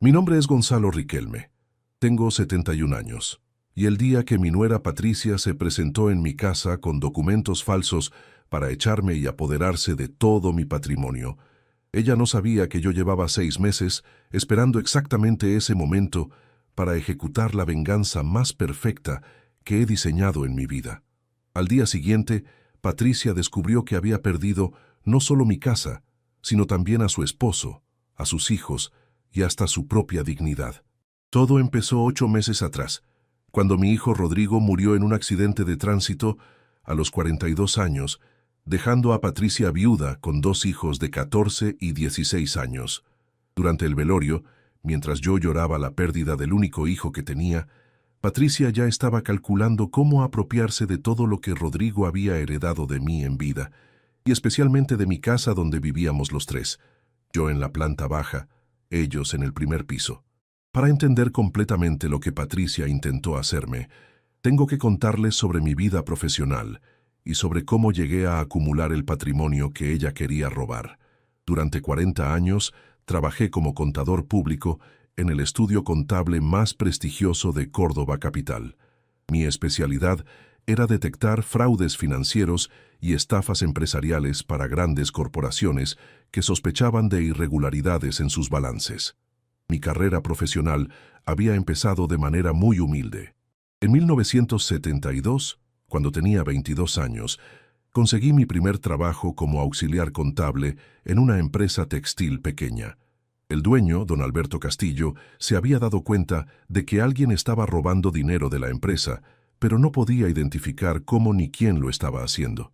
Mi nombre es Gonzalo Riquelme. Tengo 71 años. Y el día que mi nuera Patricia se presentó en mi casa con documentos falsos para echarme y apoderarse de todo mi patrimonio, ella no sabía que yo llevaba 6 meses esperando exactamente ese momento para ejecutar la venganza más perfecta que he diseñado en mi vida. Al día siguiente, Patricia descubrió que había perdido no solo mi casa, sino también a su esposo, a sus hijos y hasta su propia dignidad. Todo empezó 8 meses atrás, cuando mi hijo Rodrigo murió en un accidente de tránsito a los 42 años, dejando a Patricia viuda con 2 hijos de 14 y 16 años. Durante el velorio, mientras yo lloraba la pérdida del único hijo que tenía, Patricia ya estaba calculando cómo apropiarse de todo lo que Rodrigo había heredado de mí en vida, y especialmente de mi casa donde vivíamos los tres, yo en la planta baja, ellos en el primer piso. Para entender completamente lo que Patricia intentó hacerme, tengo que contarles sobre mi vida profesional y sobre cómo llegué a acumular el patrimonio que ella quería robar. Durante 40 años, trabajé como contador público en el estudio contable más prestigioso de Córdoba capital. Mi especialidad era detectar fraudes financieros y estafas empresariales para grandes corporaciones que sospechaban de irregularidades en sus balances. Mi carrera profesional había empezado de manera muy humilde. En 1972, cuando tenía 22 años, conseguí mi primer trabajo como auxiliar contable en una empresa textil pequeña. El dueño, don Alberto Castillo, se había dado cuenta de que alguien estaba robando dinero de la empresa, pero no podía identificar cómo ni quién lo estaba haciendo.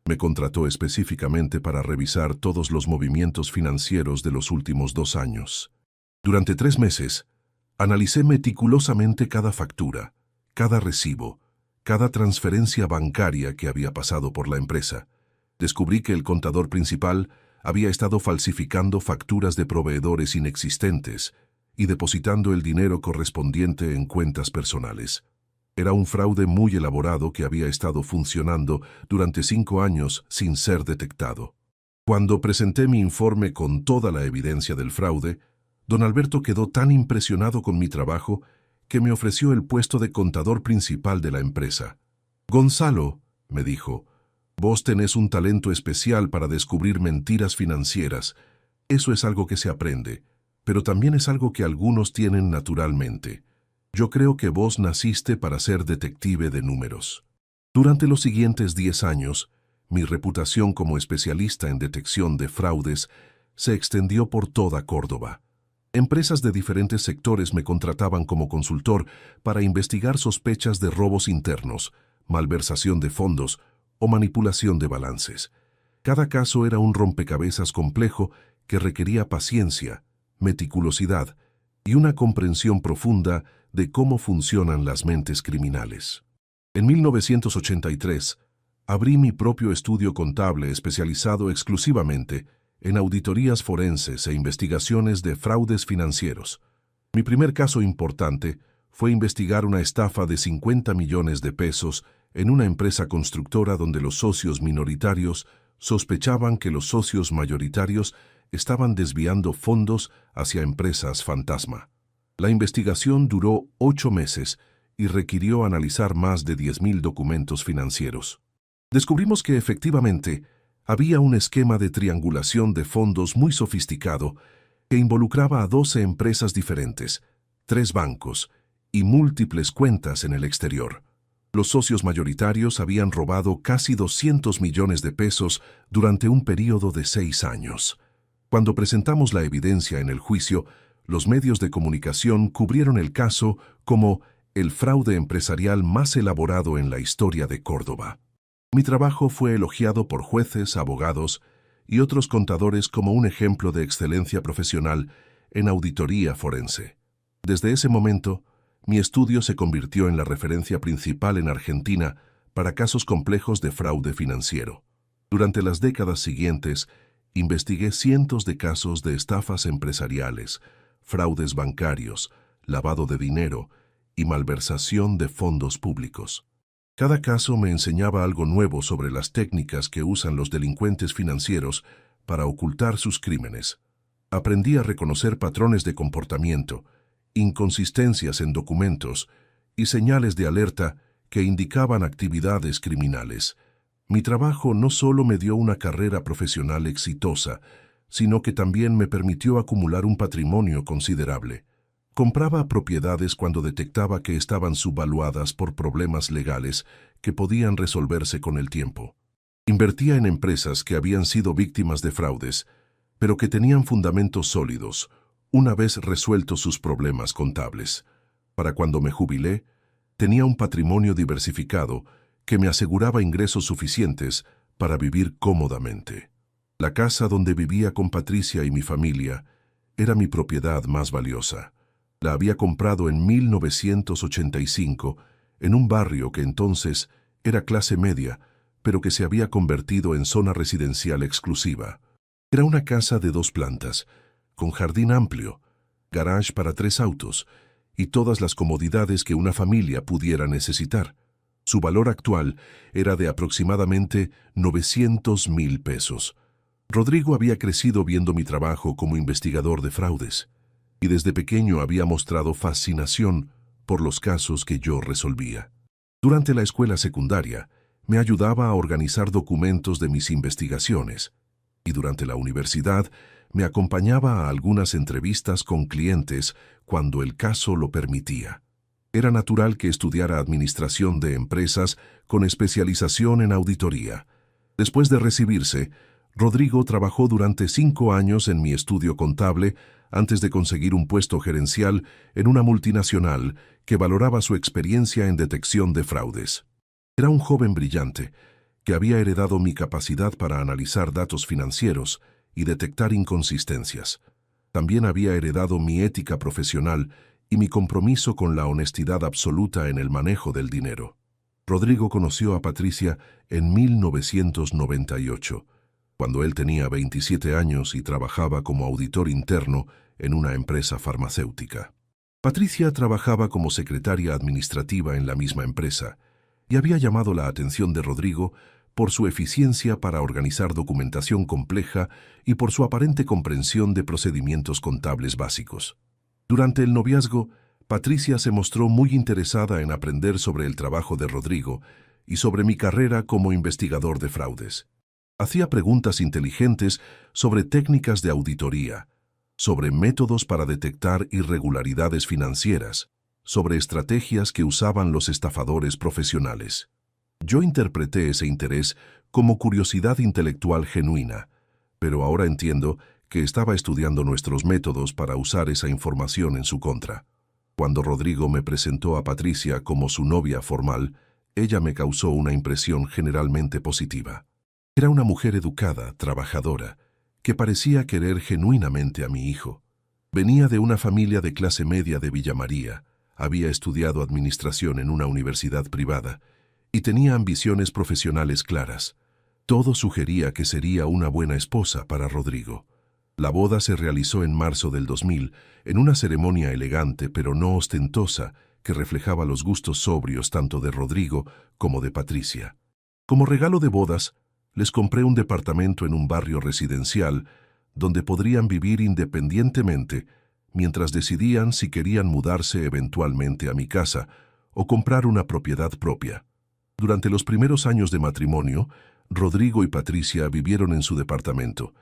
Me contrató específicamente para revisar todos los movimientos financieros de los últimos 2 años. Durante 3 meses, analicé meticulosamente cada factura, cada recibo, cada transferencia bancaria que había pasado por la empresa. Descubrí que el contador principal había estado falsificando facturas de proveedores inexistentes y depositando el dinero correspondiente en cuentas personales. Era un fraude muy elaborado que había estado funcionando durante 5 años sin ser detectado. Cuando presenté mi informe con toda la evidencia del fraude, don Alberto quedó tan impresionado con mi trabajo que me ofreció el puesto de contador principal de la empresa. «Gonzalo», me dijo, «vos tenés un talento especial para descubrir mentiras financieras. Eso es algo que se aprende, pero también es algo que algunos tienen naturalmente. Yo creo que vos naciste para ser detective de números». Durante los siguientes 10 años, mi reputación como especialista en detección de fraudes se extendió por toda Córdoba. Empresas de diferentes sectores me contrataban como consultor para investigar sospechas de robos internos, malversación de fondos o manipulación de balances. Cada caso era un rompecabezas complejo que requería paciencia, meticulosidad y una comprensión profunda de cómo funcionan las mentes criminales. En 1983, abrí mi propio estudio contable especializado exclusivamente en auditorías forenses e investigaciones de fraudes financieros. Mi primer caso importante fue investigar una estafa de 50 millones de pesos en una empresa constructora donde los socios minoritarios sospechaban que los socios mayoritarios estaban desviando fondos hacia empresas fantasma. La investigación duró 8 meses y requirió analizar más de 10.000 documentos financieros. Descubrimos que efectivamente había un esquema de triangulación de fondos muy sofisticado que involucraba a 12 empresas diferentes, 3 bancos y múltiples cuentas en el exterior. Los socios mayoritarios habían robado casi 200 millones de pesos durante un período de 6 años. Cuando presentamos la evidencia en el juicio, los medios de comunicación cubrieron el caso como el fraude empresarial más elaborado en la historia de Córdoba. Mi trabajo fue elogiado por jueces, abogados y otros contadores como un ejemplo de excelencia profesional en auditoría forense. Desde ese momento, mi estudio se convirtió en la referencia principal en Argentina para casos complejos de fraude financiero. Durante las décadas siguientes, investigué cientos de casos de estafas empresariales, fraudes bancarios, lavado de dinero y malversación de fondos públicos. Cada caso me enseñaba algo nuevo sobre las técnicas que usan los delincuentes financieros para ocultar sus crímenes. Aprendí a reconocer patrones de comportamiento, inconsistencias en documentos y señales de alerta que indicaban actividades criminales. Mi trabajo no solo me dio una carrera profesional exitosa, sino que también me permitió acumular un patrimonio considerable. Compraba propiedades cuando detectaba que estaban subvaluadas por problemas legales que podían resolverse con el tiempo. Invertía en empresas que habían sido víctimas de fraudes, pero que tenían fundamentos sólidos, una vez resueltos sus problemas contables. Para cuando me jubilé, tenía un patrimonio diversificado que me aseguraba ingresos suficientes para vivir cómodamente. La casa donde vivía con Patricia y mi familia era mi propiedad más valiosa. La había comprado en 1985 en un barrio que entonces era clase media, pero que se había convertido en zona residencial exclusiva. Era una casa de 2 plantas, con jardín amplio, garage para 3 autos y todas las comodidades que una familia pudiera necesitar. Su valor actual era de aproximadamente 900,000 pesos. Rodrigo había crecido viendo mi trabajo como investigador de fraudes y desde pequeño había mostrado fascinación por los casos que yo resolvía. Durante la escuela secundaria, me ayudaba a organizar documentos de mis investigaciones y durante la universidad me acompañaba a algunas entrevistas con clientes cuando el caso lo permitía. Era natural que estudiara administración de empresas con especialización en auditoría. Después de recibirse, Rodrigo trabajó durante 5 años en mi estudio contable antes de conseguir un puesto gerencial en una multinacional que valoraba su experiencia en detección de fraudes. Era un joven brillante que había heredado mi capacidad para analizar datos financieros y detectar inconsistencias. También había heredado mi ética profesional y mi compromiso con la honestidad absoluta en el manejo del dinero. Rodrigo conoció a Patricia en 1998, cuando él tenía 27 años y trabajaba como auditor interno en una empresa farmacéutica. Patricia trabajaba como secretaria administrativa en la misma empresa y había llamado la atención de Rodrigo por su eficiencia para organizar documentación compleja y por su aparente comprensión de procedimientos contables básicos. Durante el noviazgo, Patricia se mostró muy interesada en aprender sobre el trabajo de Rodrigo y sobre mi carrera como investigador de fraudes. Hacía preguntas inteligentes sobre técnicas de auditoría, sobre métodos para detectar irregularidades financieras, sobre estrategias que usaban los estafadores profesionales. Yo interpreté ese interés como curiosidad intelectual genuina, pero ahora entiendo que estaba estudiando nuestros métodos para usar esa información en su contra. Cuando Rodrigo me presentó a Patricia como su novia formal, ella me causó una impresión generalmente positiva. Era una mujer educada, trabajadora, que parecía querer genuinamente a mi hijo. Venía de una familia de clase media de Villa María, había estudiado administración en una universidad privada y tenía ambiciones profesionales claras. Todo sugería que sería una buena esposa para Rodrigo. La boda se realizó en marzo del 2000, en una ceremonia elegante pero no ostentosa que reflejaba los gustos sobrios tanto de Rodrigo como de Patricia. Como regalo de bodas, les compré un departamento en un barrio residencial donde podrían vivir independientemente mientras decidían si querían mudarse eventualmente a mi casa o comprar una propiedad propia. Durante los primeros años de matrimonio, Rodrigo y Patricia vivieron en su departamento,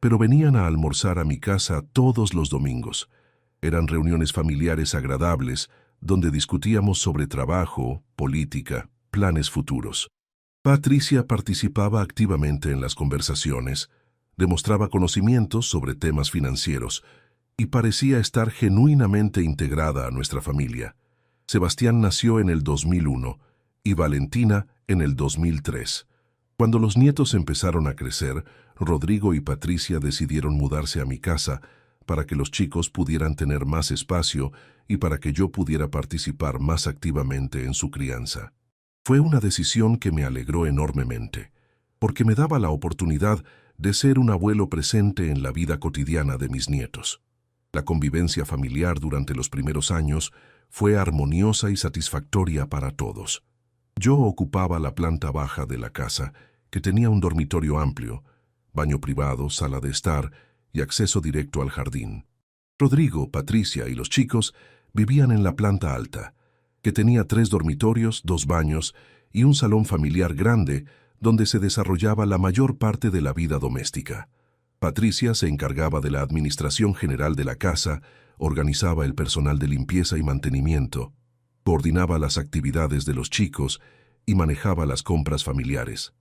pero venían a almorzar a mi casa todos los domingos. Eran reuniones familiares agradables, donde discutíamos sobre trabajo, política, planes futuros. Patricia participaba activamente en las conversaciones, demostraba conocimientos sobre temas financieros y parecía estar genuinamente integrada a nuestra familia. Sebastián nació en el 2001 y Valentina en el 2003. Cuando los nietos empezaron a crecer, Rodrigo y Patricia decidieron mudarse a mi casa para que los chicos pudieran tener más espacio y para que yo pudiera participar más activamente en su crianza. Fue una decisión que me alegró enormemente, porque me daba la oportunidad de ser un abuelo presente en la vida cotidiana de mis nietos. La convivencia familiar durante los primeros años fue armoniosa y satisfactoria para todos. Yo ocupaba la planta baja de la casa, que tenía un dormitorio amplio, baño privado, sala de estar y acceso directo al jardín. Rodrigo, Patricia y los chicos vivían en la planta alta, que tenía 3 dormitorios, 2 baños y un salón familiar grande donde se desarrollaba la mayor parte de la vida doméstica. Patricia se encargaba de la administración general de la casa, organizaba el personal de limpieza y mantenimiento, coordinaba las actividades de los chicos y manejaba las compras familiares.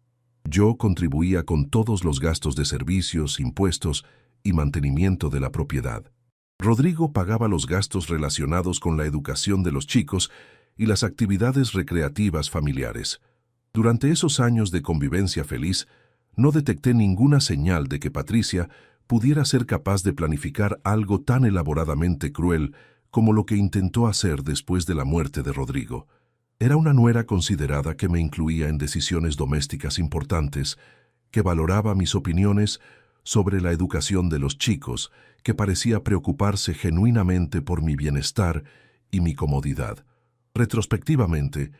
Yo contribuía con todos los gastos de servicios, impuestos y mantenimiento de la propiedad. Rodrigo pagaba los gastos relacionados con la educación de los chicos y las actividades recreativas familiares. Durante esos años de convivencia feliz, no detecté ninguna señal de que Patricia pudiera ser capaz de planificar algo tan elaboradamente cruel como lo que intentó hacer después de la muerte de Rodrigo. Era una nuera considerada que me incluía en decisiones domésticas importantes, que valoraba mis opiniones sobre la educación de los chicos, que parecía preocuparse genuinamente por mi bienestar y mi comodidad. Retrospectivamente,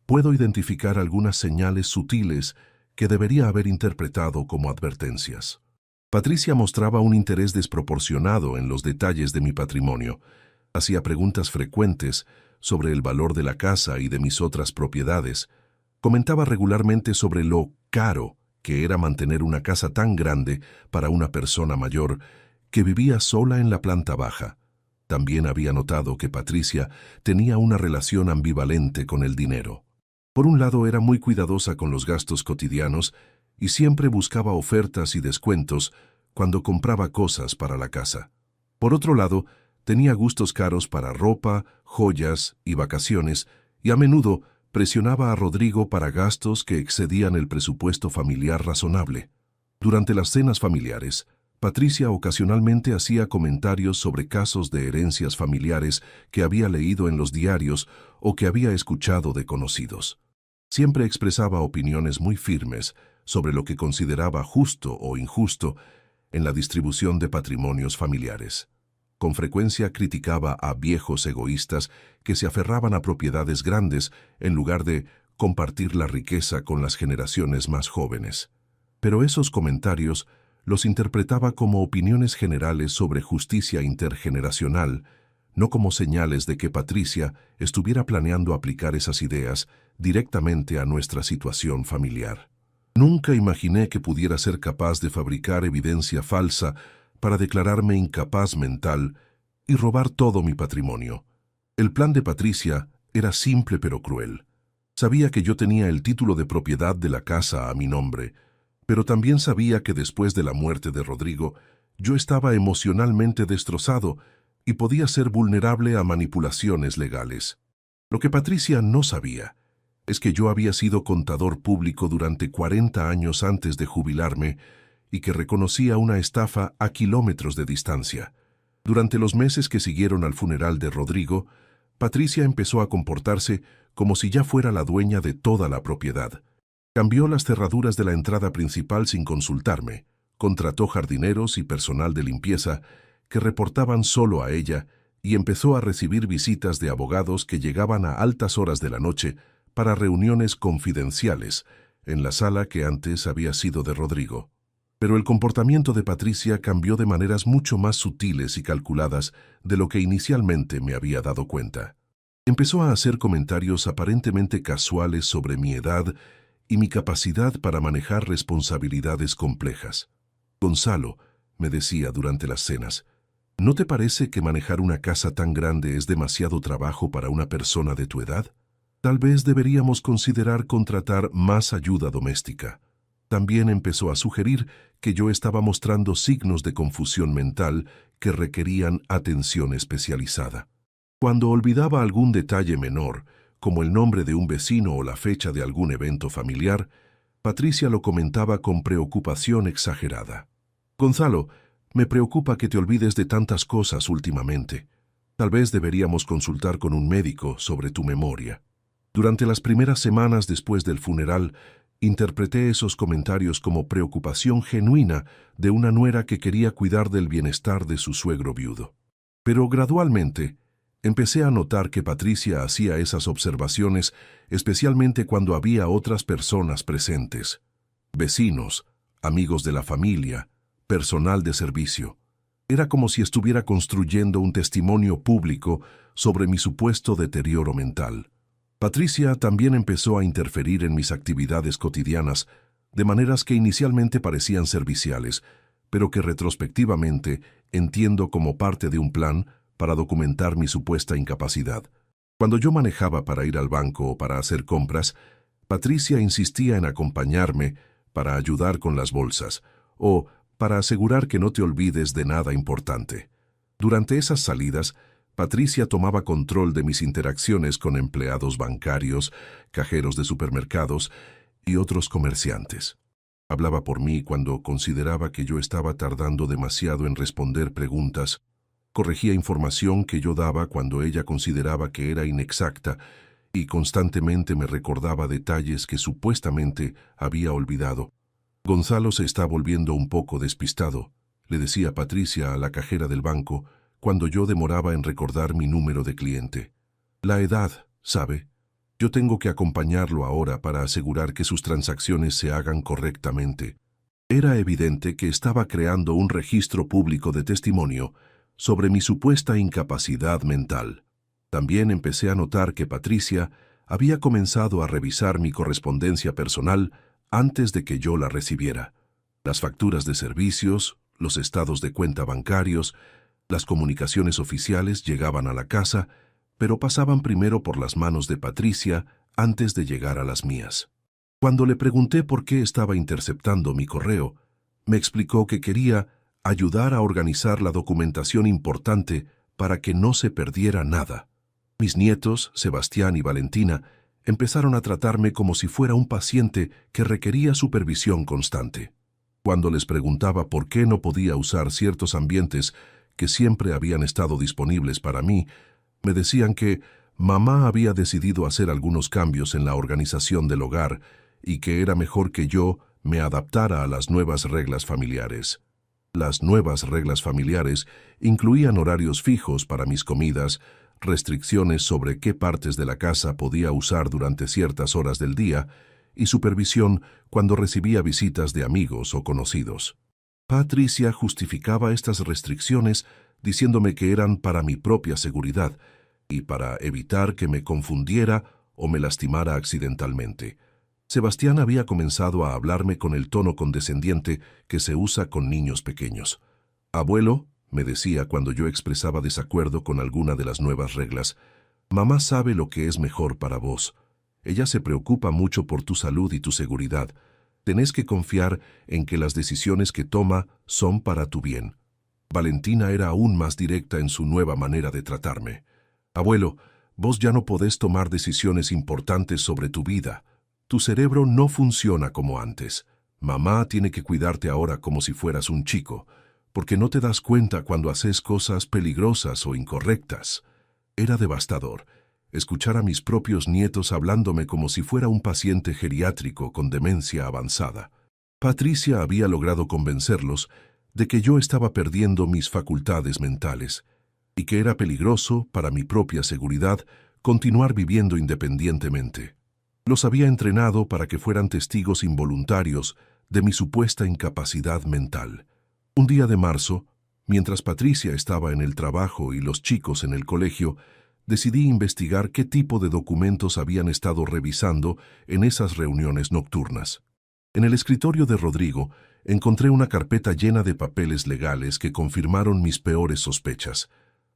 puedo identificar algunas señales sutiles que debería haber interpretado como advertencias. Patricia mostraba un interés desproporcionado en los detalles de mi patrimonio. Hacía preguntas frecuentes sobre el valor de la casa y de mis otras propiedades. Comentaba regularmente sobre lo caro que era mantener una casa tan grande para una persona mayor que vivía sola en la planta baja. También había notado que Patricia tenía una relación ambivalente con el dinero. Por un lado, era muy cuidadosa con los gastos cotidianos y siempre buscaba ofertas y descuentos cuando compraba cosas para la casa. Por otro lado, tenía gustos caros para ropa, joyas y vacaciones, y a menudo presionaba a Rodrigo para gastos que excedían el presupuesto familiar razonable. Durante las cenas familiares, Patricia ocasionalmente hacía comentarios sobre casos de herencias familiares que había leído en los diarios o que había escuchado de conocidos. Siempre expresaba opiniones muy firmes sobre lo que consideraba justo o injusto en la distribución de patrimonios familiares. Con frecuencia criticaba a viejos egoístas que se aferraban a propiedades grandes en lugar de compartir la riqueza con las generaciones más jóvenes. Pero esos comentarios los interpretaba como opiniones generales sobre justicia intergeneracional, no como señales de que Patricia estuviera planeando aplicar esas ideas directamente a nuestra situación familiar. Nunca imaginé que pudiera ser capaz de fabricar evidencia falsa para declararme incapaz mental y robar todo mi patrimonio. El plan de Patricia era simple pero cruel. Sabía que yo tenía el título de propiedad de la casa a mi nombre, pero también sabía que después de la muerte de Rodrigo, yo estaba emocionalmente destrozado y podía ser vulnerable a manipulaciones legales. Lo que Patricia no sabía es que yo había sido contador público durante 40 años antes de jubilarme y que reconocía una estafa a kilómetros de distancia. Durante los meses que siguieron al funeral de Rodrigo, Patricia empezó a comportarse como si ya fuera la dueña de toda la propiedad. Cambió las cerraduras de la entrada principal sin consultarme, contrató jardineros y personal de limpieza que reportaban solo a ella y empezó a recibir visitas de abogados que llegaban a altas horas de la noche para reuniones confidenciales en la sala que antes había sido de Rodrigo. Pero el comportamiento de Patricia cambió de maneras mucho más sutiles y calculadas de lo que inicialmente me había dado cuenta. Empezó a hacer comentarios aparentemente casuales sobre mi edad y mi capacidad para manejar responsabilidades complejas. Gonzalo, me decía durante las cenas, ¿no te parece que manejar una casa tan grande es demasiado trabajo para una persona de tu edad? Tal vez deberíamos considerar contratar más ayuda doméstica. También empezó a sugerir que yo estaba mostrando signos de confusión mental que requerían atención especializada. Cuando olvidaba algún detalle menor, como el nombre de un vecino o la fecha de algún evento familiar, Patricia lo comentaba con preocupación exagerada. Gonzalo, me preocupa que te olvides de tantas cosas últimamente. Tal vez deberíamos consultar con un médico sobre tu memoria. Durante las primeras semanas después del funeral, interpreté esos comentarios como preocupación genuina de una nuera que quería cuidar del bienestar de su suegro viudo. Pero gradualmente, empecé a notar que Patricia hacía esas observaciones, especialmente cuando había otras personas presentes. Vecinos, amigos de la familia, personal de servicio. Era como si estuviera construyendo un testimonio público sobre mi supuesto deterioro mental. Patricia también empezó a interferir en mis actividades cotidianas, de maneras que inicialmente parecían serviciales, pero que retrospectivamente entiendo como parte de un plan para documentar mi supuesta incapacidad. Cuando yo manejaba para ir al banco o para hacer compras, Patricia insistía en acompañarme para ayudar con las bolsas o para asegurar que no te olvides de nada importante. Durante esas salidas, Patricia tomaba control de mis interacciones con empleados bancarios, cajeros de supermercados y otros comerciantes. Hablaba por mí cuando consideraba que yo estaba tardando demasiado en responder preguntas. Corregía información que yo daba cuando ella consideraba que era inexacta y constantemente me recordaba detalles que supuestamente había olvidado. Gonzalo se está volviendo un poco despistado, le decía Patricia a la cajera del banco cuando yo demoraba en recordar mi número de cliente. La edad, ¿sabe? Yo tengo que acompañarlo ahora para asegurar que sus transacciones se hagan correctamente. Era evidente que estaba creando un registro público de testimonio sobre mi supuesta incapacidad mental. También empecé a notar que Patricia había comenzado a revisar mi correspondencia personal antes de que yo la recibiera. Las facturas de servicios, los estados de cuenta bancarios, las comunicaciones oficiales llegaban a la casa, pero pasaban primero por las manos de Patricia antes de llegar a las mías. Cuando le pregunté por qué estaba interceptando mi correo, me explicó que quería ayudar a organizar la documentación importante para que no se perdiera nada. Mis nietos, Sebastián y Valentina, empezaron a tratarme como si fuera un paciente que requería supervisión constante. Cuando les preguntaba por qué no podía usar ciertos ambientes que siempre habían estado disponibles para mí, me decían que mamá había decidido hacer algunos cambios en la organización del hogar y que era mejor que yo me adaptara a las nuevas reglas familiares. Las nuevas reglas familiares incluían horarios fijos para mis comidas, restricciones sobre qué partes de la casa podía usar durante ciertas horas del día y supervisión cuando recibía visitas de amigos o conocidos. Patricia justificaba estas restricciones diciéndome que eran para mi propia seguridad y para evitar que me confundiera o me lastimara accidentalmente. Sebastián había comenzado a hablarme con el tono condescendiente que se usa con niños pequeños. «Abuelo», me decía cuando yo expresaba desacuerdo con alguna de las nuevas reglas, «mamá sabe lo que es mejor para vos. Ella se preocupa mucho por tu salud y tu seguridad. Tenés que confiar en que las decisiones que toma son para tu bien». Valentina era aún más directa en su nueva manera de tratarme. «Abuelo, vos ya no podés tomar decisiones importantes sobre tu vida. Tu cerebro no funciona como antes. Mamá tiene que cuidarte ahora como si fueras un chico, porque no te das cuenta cuando haces cosas peligrosas o incorrectas». Era devastador escuchar a mis propios nietos hablándome como si fuera un paciente geriátrico con demencia avanzada. Patricia había logrado convencerlos de que yo estaba perdiendo mis facultades mentales y que era peligroso para mi propia seguridad continuar viviendo independientemente. Los había entrenado para que fueran testigos involuntarios de mi supuesta incapacidad mental. Un día de marzo, mientras Patricia estaba en el trabajo y los chicos en el colegio, decidí investigar qué tipo de documentos habían estado revisando en esas reuniones nocturnas. En el escritorio de Rodrigo encontré una carpeta llena de papeles legales que confirmaron mis peores sospechas.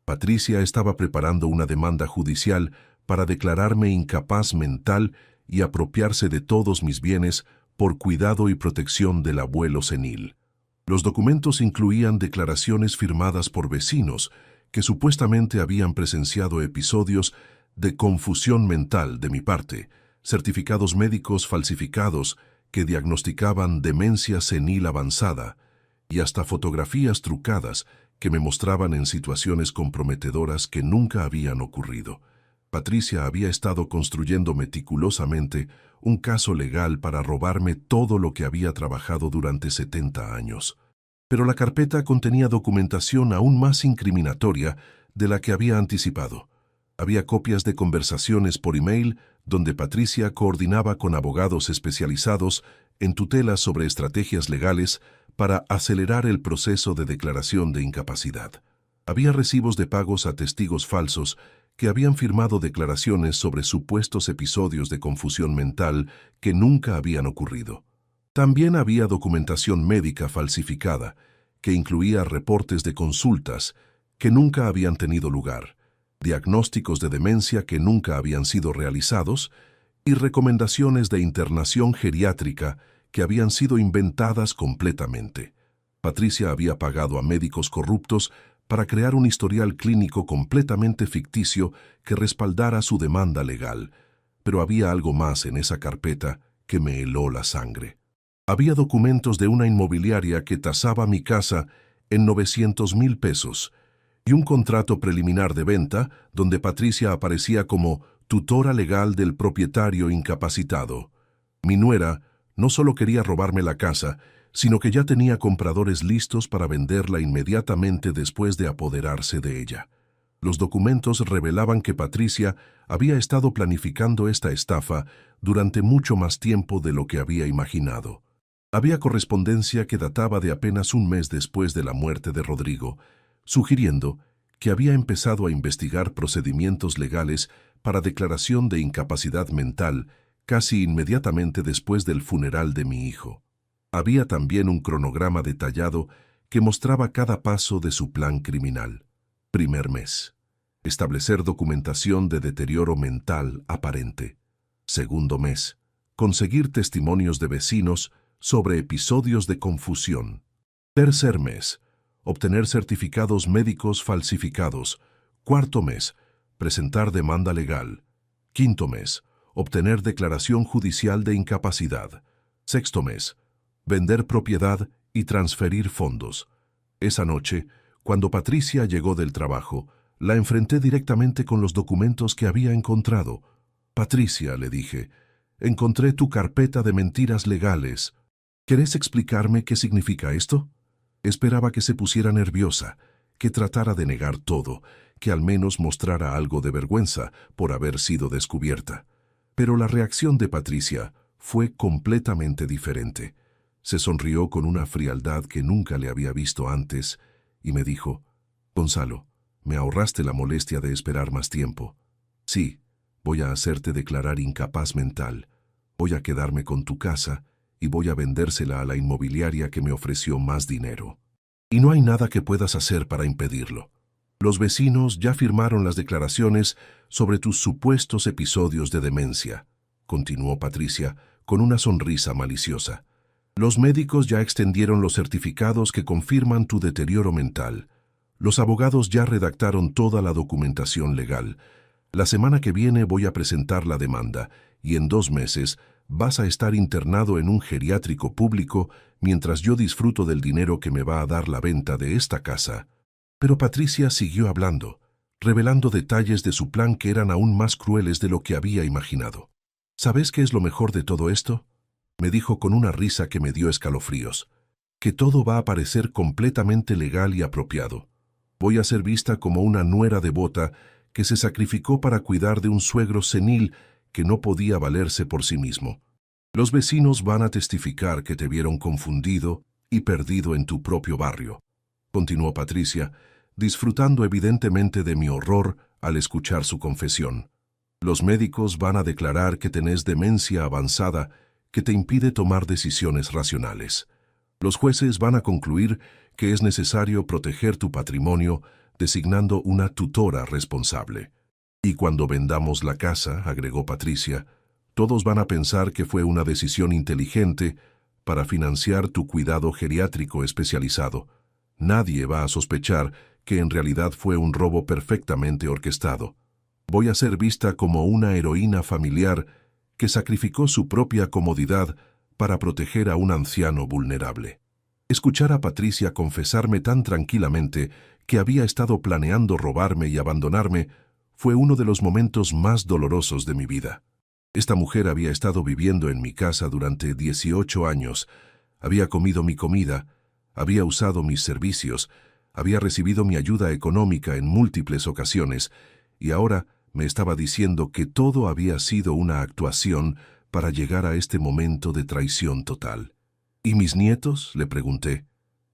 Patricia estaba preparando una demanda judicial para declararme incapaz mental y apropiarse de todos mis bienes por cuidado y protección del abuelo senil. Los documentos incluían declaraciones firmadas por vecinos que supuestamente habían presenciado episodios de confusión mental de mi parte, certificados médicos falsificados que diagnosticaban demencia senil avanzada y hasta fotografías trucadas que me mostraban en situaciones comprometedoras que nunca habían ocurrido. Patricia había estado construyendo meticulosamente un caso legal para robarme todo lo que había trabajado durante 70 años. Pero la carpeta contenía documentación aún más incriminatoria de la que había anticipado. Había copias de conversaciones por email donde Patricia coordinaba con abogados especializados en tutelas sobre estrategias legales para acelerar el proceso de declaración de incapacidad. Había recibos de pagos a testigos falsos que habían firmado declaraciones sobre supuestos episodios de confusión mental que nunca habían ocurrido. También había documentación médica falsificada, que incluía reportes de consultas que nunca habían tenido lugar, diagnósticos de demencia que nunca habían sido realizados y recomendaciones de internación geriátrica que habían sido inventadas completamente. Patricia había pagado a médicos corruptos para crear un historial clínico completamente ficticio que respaldara su demanda legal, pero había algo más en esa carpeta que me heló la sangre. Había documentos de una inmobiliaria que tasaba mi casa en 900,000 pesos y un contrato preliminar de venta donde Patricia aparecía como tutora legal del propietario incapacitado. Mi nuera no solo quería robarme la casa, sino que ya tenía compradores listos para venderla inmediatamente después de apoderarse de ella. Los documentos revelaban que Patricia había estado planificando esta estafa durante mucho más tiempo de lo que había imaginado. Había correspondencia que databa de apenas un mes después de la muerte de Rodrigo, sugiriendo que había empezado a investigar procedimientos legales para declaración de incapacidad mental casi inmediatamente después del funeral de mi hijo. Había también un cronograma detallado que mostraba cada paso de su plan criminal. Primer mes: establecer documentación de deterioro mental aparente. Segundo mes: conseguir testimonios de vecinos sobre episodios de confusión. Tercer mes: obtener certificados médicos falsificados. Cuarto mes: presentar demanda legal. Quinto mes: obtener declaración judicial de incapacidad. Sexto mes: vender propiedad y transferir fondos. Esa noche, cuando Patricia llegó del trabajo, la enfrenté directamente con los documentos que había encontrado. «Patricia», le dije, «encontré tu carpeta de mentiras legales. ¿Querés explicarme qué significa esto?» Esperaba que se pusiera nerviosa, que tratara de negar todo, que al menos mostrara algo de vergüenza por haber sido descubierta. Pero la reacción de Patricia fue completamente diferente. Se sonrió con una frialdad que nunca le había visto antes y me dijo: «Gonzalo, me ahorraste la molestia de esperar más tiempo. Sí, voy a hacerte declarar incapaz mental. Voy a quedarme con tu casa y voy a vendérsela a la inmobiliaria que me ofreció más dinero. Y no hay nada que puedas hacer para impedirlo. Los vecinos ya firmaron las declaraciones sobre tus supuestos episodios de demencia», continuó Patricia con una sonrisa maliciosa. «Los médicos ya extendieron los certificados que confirman tu deterioro mental. Los abogados ya redactaron toda la documentación legal. La semana que viene voy a presentar la demanda y en 2 meses vas a estar internado en un geriátrico público mientras yo disfruto del dinero que me va a dar la venta de esta casa». Pero Patricia siguió hablando, revelando detalles de su plan que eran aún más crueles de lo que había imaginado. «¿Sabes qué es lo mejor de todo esto?», me dijo con una risa que me dio escalofríos. «Que todo va a parecer completamente legal y apropiado. Voy a ser vista como una nuera devota que se sacrificó para cuidar de un suegro senil que no podía valerse por sí mismo. Los vecinos van a testificar que te vieron confundido y perdido en tu propio barrio», continuó Patricia, disfrutando evidentemente de mi horror al escuchar su confesión. «Los médicos van a declarar que tenés demencia avanzada que te impide tomar decisiones racionales. Los jueces van a concluir que es necesario proteger tu patrimonio designando una tutora responsable. Y cuando vendamos la casa», agregó Patricia, «todos van a pensar que fue una decisión inteligente para financiar tu cuidado geriátrico especializado. Nadie va a sospechar que en realidad fue un robo perfectamente orquestado. Voy a ser vista como una heroína familiar que sacrificó su propia comodidad para proteger a un anciano vulnerable». Escuchar a Patricia confesarme tan tranquilamente que había estado planeando robarme y abandonarme fue uno de los momentos más dolorosos de mi vida. Esta mujer había estado viviendo en mi casa durante 18 años, había comido mi comida, había usado mis servicios, había recibido mi ayuda económica en múltiples ocasiones, y ahora me estaba diciendo que todo había sido una actuación para llegar a este momento de traición total. ¿Y mis nietos?, le pregunté.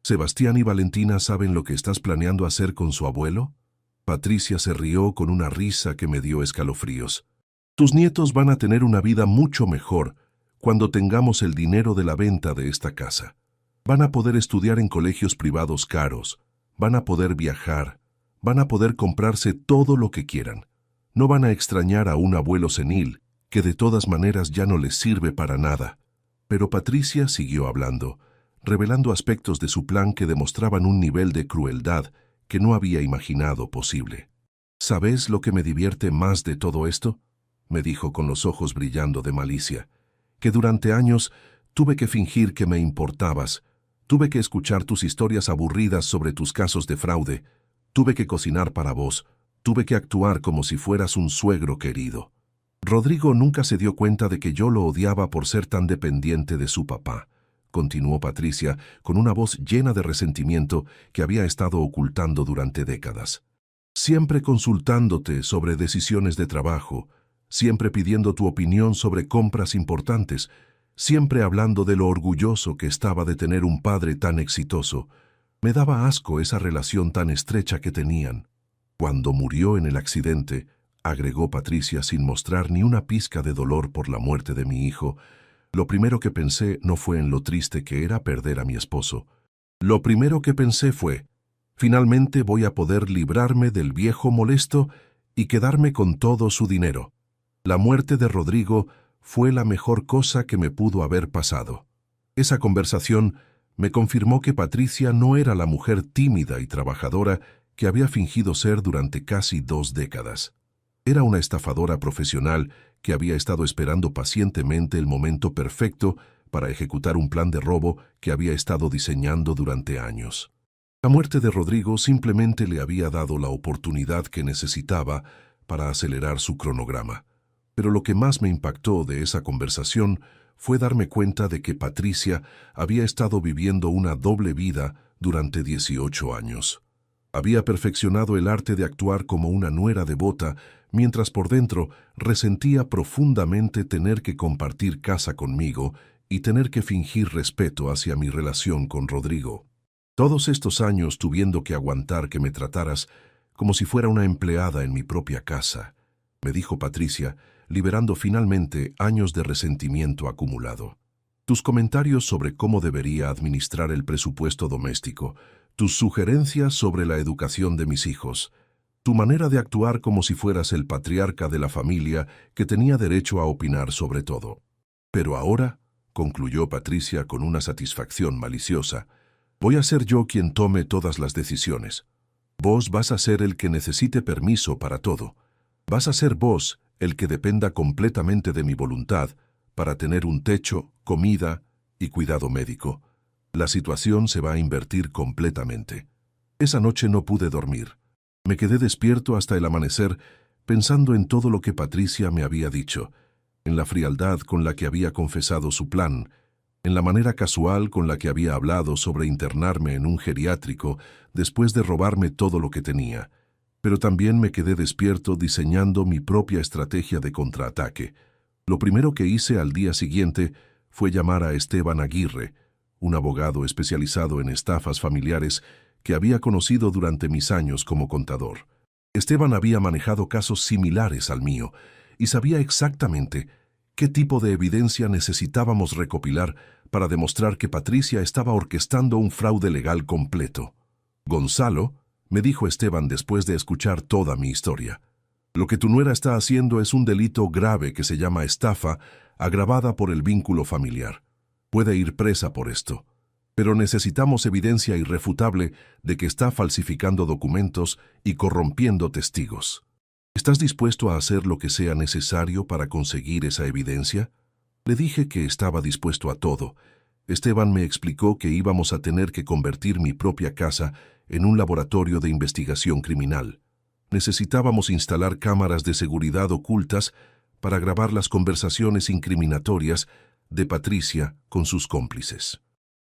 ¿Sebastián y Valentina saben lo que estás planeando hacer con su abuelo? Patricia se rió con una risa que me dio escalofríos. Tus nietos van a tener una vida mucho mejor cuando tengamos el dinero de la venta de esta casa. Van a poder estudiar en colegios privados caros, van a poder viajar, van a poder comprarse todo lo que quieran. No van a extrañar a un abuelo senil, que de todas maneras ya no les sirve para nada. Pero Patricia siguió hablando, revelando aspectos de su plan que demostraban un nivel de crueldad que no había imaginado posible. ¿Sabes lo que me divierte más de todo esto?, me dijo con los ojos brillando de malicia. Que durante años tuve que fingir que me importabas, tuve que escuchar tus historias aburridas sobre tus casos de fraude, tuve que cocinar para vos, tuve que actuar como si fueras un suegro querido. Rodrigo nunca se dio cuenta de que yo lo odiaba por ser tan dependiente de su papá, continuó Patricia con una voz llena de resentimiento que había estado ocultando durante décadas. Siempre consultándote sobre decisiones de trabajo, siempre pidiendo tu opinión sobre compras importantes, siempre hablando de lo orgulloso que estaba de tener un padre tan exitoso. Me daba asco esa relación tan estrecha que tenían. Cuando murió en el accidente, agregó Patricia sin mostrar ni una pizca de dolor por la muerte de mi hijo, lo primero que pensé no fue en lo triste que era perder a mi esposo. Lo primero que pensé fue, finalmente voy a poder librarme del viejo molesto y quedarme con todo su dinero. La muerte de Rodrigo fue la mejor cosa que me pudo haber pasado. Esa conversación me confirmó que Patricia no era la mujer tímida y trabajadora que había fingido ser durante casi 2 décadas. Era una estafadora profesional que había estado esperando pacientemente el momento perfecto para ejecutar un plan de robo que había estado diseñando durante años. La muerte de Rodrigo simplemente le había dado la oportunidad que necesitaba para acelerar su cronograma. Pero lo que más me impactó de esa conversación fue darme cuenta de que Patricia había estado viviendo una doble vida durante 18 años. Había perfeccionado el arte de actuar como una nuera devota, mientras por dentro resentía profundamente tener que compartir casa conmigo y tener que fingir respeto hacia mi relación con Rodrigo. Todos estos años tuviendo que aguantar que me trataras como si fuera una empleada en mi propia casa, me dijo Patricia, liberando finalmente años de resentimiento acumulado. Tus comentarios sobre cómo debería administrar el presupuesto doméstico, tus sugerencias sobre la educación de mis hijos, tu manera de actuar como si fueras el patriarca de la familia que tenía derecho a opinar sobre todo. Pero ahora, concluyó Patricia con una satisfacción maliciosa, voy a ser yo quien tome todas las decisiones. Vos vas a ser el que necesite permiso para todo. Vas a ser vos el que dependa completamente de mi voluntad para tener un techo, comida y cuidado médico. La situación se va a invertir completamente. Esa noche no pude dormir. Me quedé despierto hasta el amanecer pensando en todo lo que Patricia me había dicho, en la frialdad con la que había confesado su plan, en la manera casual con la que había hablado sobre internarme en un geriátrico después de robarme todo lo que tenía. Pero también me quedé despierto diseñando mi propia estrategia de contraataque. Lo primero que hice al día siguiente fue llamar a Esteban Aguirre, un abogado especializado en estafas familiares que había conocido durante mis años como contador. Esteban había manejado casos similares al mío y sabía exactamente qué tipo de evidencia necesitábamos recopilar para demostrar que Patricia estaba orquestando un fraude legal completo. Gonzalo, me dijo Esteban después de escuchar toda mi historia, lo que tu nuera está haciendo es un delito grave que se llama estafa agravada por el vínculo familiar. Puede ir presa por esto, pero necesitamos evidencia irrefutable de que está falsificando documentos y corrompiendo testigos. ¿Estás dispuesto a hacer lo que sea necesario para conseguir esa evidencia? Le dije que estaba dispuesto a todo. Esteban me explicó que íbamos a tener que convertir mi propia casa en un laboratorio de investigación criminal. Necesitábamos instalar cámaras de seguridad ocultas para grabar las conversaciones incriminatorias de Patricia con sus cómplices.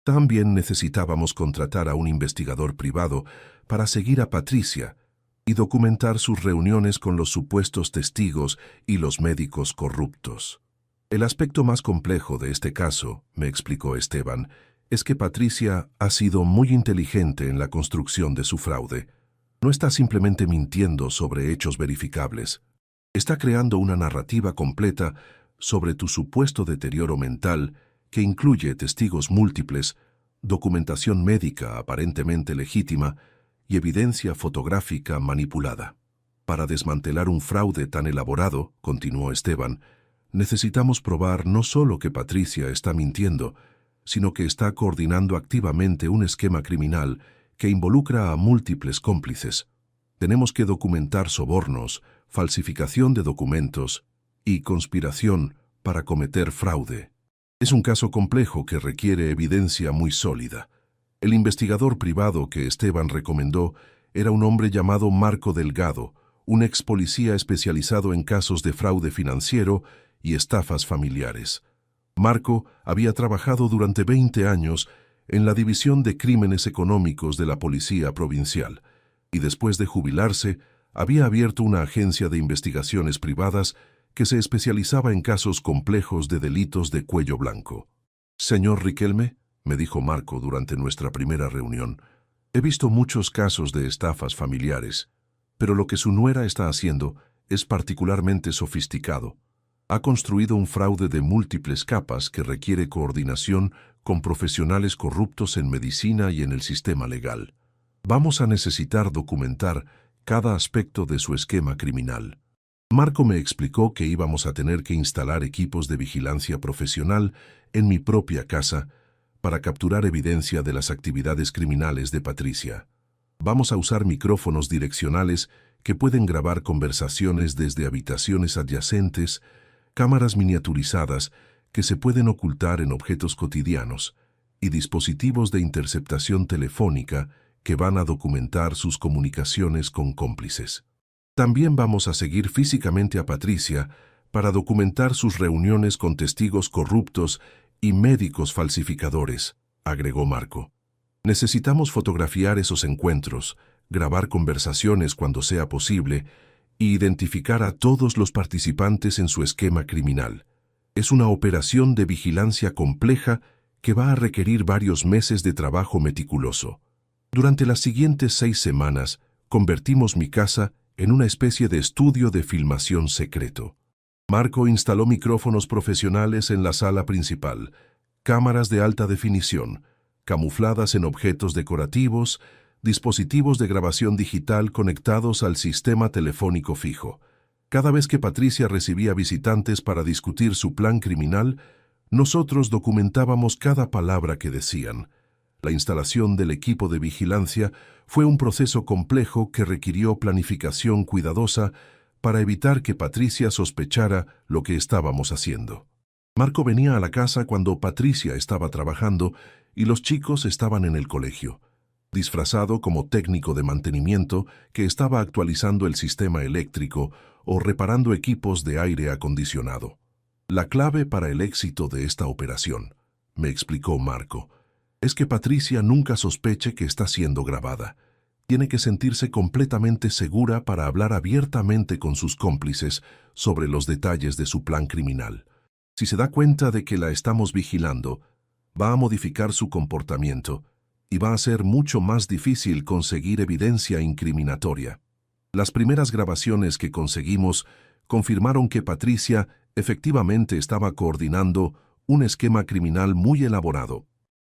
También necesitábamos contratar a un investigador privado para seguir a Patricia y documentar sus reuniones con los supuestos testigos y los médicos corruptos. El aspecto más complejo de este caso, me explicó Esteban, es que Patricia ha sido muy inteligente en la construcción de su fraude. No está simplemente mintiendo sobre hechos verificables. Está creando una narrativa completa sobre tu supuesto deterioro mental que incluye testigos múltiples, documentación médica aparentemente legítima y evidencia fotográfica manipulada. Para desmantelar un fraude tan elaborado, continuó Esteban, necesitamos probar no solo que Patricia está mintiendo, sino que está coordinando activamente un esquema criminal que involucra a múltiples cómplices. Tenemos que documentar sobornos, falsificación de documentos y conspiración para cometer fraude. Es un caso complejo que requiere evidencia muy sólida. El investigador privado que Esteban recomendó era un hombre llamado Marco Delgado, un ex policía especializado en casos de fraude financiero y estafas familiares. Marco había trabajado durante 20 años en la División de Crímenes Económicos de la Policía Provincial y después de jubilarse había abierto una agencia de investigaciones privadas que se especializaba en casos complejos de delitos de cuello blanco. «Señor Riquelme», me dijo Marco durante nuestra primera reunión, «he visto muchos casos de estafas familiares, pero lo que su nuera está haciendo es particularmente sofisticado. Ha construido un fraude de múltiples capas que requiere coordinación con profesionales corruptos en medicina y en el sistema legal. Vamos a necesitar documentar cada aspecto de su esquema criminal». Marco me explicó que íbamos a tener que instalar equipos de vigilancia profesional en mi propia casa para capturar evidencia de las actividades criminales de Patricia. Vamos a usar micrófonos direccionales que pueden grabar conversaciones desde habitaciones adyacentes, cámaras miniaturizadas que se pueden ocultar en objetos cotidianos y dispositivos de interceptación telefónica que van a documentar sus comunicaciones con cómplices. También vamos a seguir físicamente a Patricia para documentar sus reuniones con testigos corruptos y médicos falsificadores, agregó Marco. Necesitamos fotografiar esos encuentros, grabar conversaciones cuando sea posible e identificar a todos los participantes en su esquema criminal. Es una operación de vigilancia compleja que va a requerir varios meses de trabajo meticuloso. Durante las siguientes 6 semanas, convertimos mi casa en una especie de estudio de filmación secreto. Marco instaló micrófonos profesionales en la sala principal, cámaras de alta definición, camufladas en objetos decorativos, dispositivos de grabación digital conectados al sistema telefónico fijo. Cada vez que Patricia recibía visitantes para discutir su plan criminal, nosotros documentábamos cada palabra que decían. La instalación del equipo de vigilancia fue un proceso complejo que requirió planificación cuidadosa para evitar que Patricia sospechara lo que estábamos haciendo. Marco venía a la casa cuando Patricia estaba trabajando y los chicos estaban en el colegio, disfrazado como técnico de mantenimiento que estaba actualizando el sistema eléctrico o reparando equipos de aire acondicionado. La clave para el éxito de esta operación, me explicó Marco, es que Patricia nunca sospeche que está siendo grabada. Tiene que sentirse completamente segura para hablar abiertamente con sus cómplices sobre los detalles de su plan criminal. Si se da cuenta de que la estamos vigilando, va a modificar su comportamiento y va a ser mucho más difícil conseguir evidencia incriminatoria. Las primeras grabaciones que conseguimos confirmaron que Patricia efectivamente estaba coordinando un esquema criminal muy elaborado.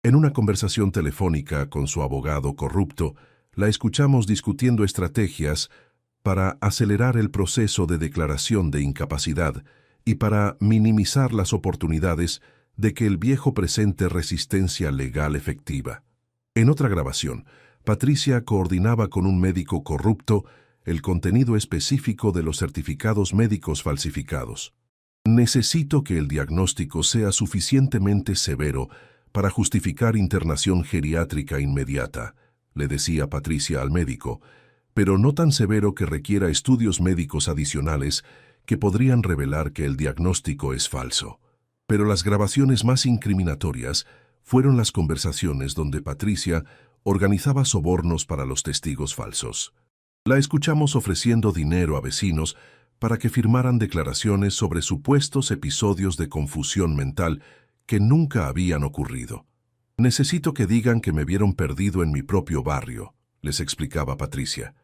En una conversación telefónica con su abogado corrupto, la escuchamos discutiendo estrategias para acelerar el proceso de declaración de incapacidad y para minimizar las oportunidades de que el viejo presente resistencia legal efectiva. En otra grabación, Patricia coordinaba con un médico corrupto el contenido específico de los certificados médicos falsificados. Necesito que el diagnóstico sea suficientemente severo para justificar internación geriátrica inmediata, le decía Patricia al médico, pero no tan severo que requiera estudios médicos adicionales que podrían revelar que el diagnóstico es falso. Pero las grabaciones más incriminatorias fueron las conversaciones donde Patricia organizaba sobornos para los testigos falsos. La escuchamos ofreciendo dinero a vecinos para que firmaran declaraciones sobre supuestos episodios de confusión mental que nunca habían ocurrido. Necesito que digan que me vieron perdido en mi propio barrio, les explicaba Patricia,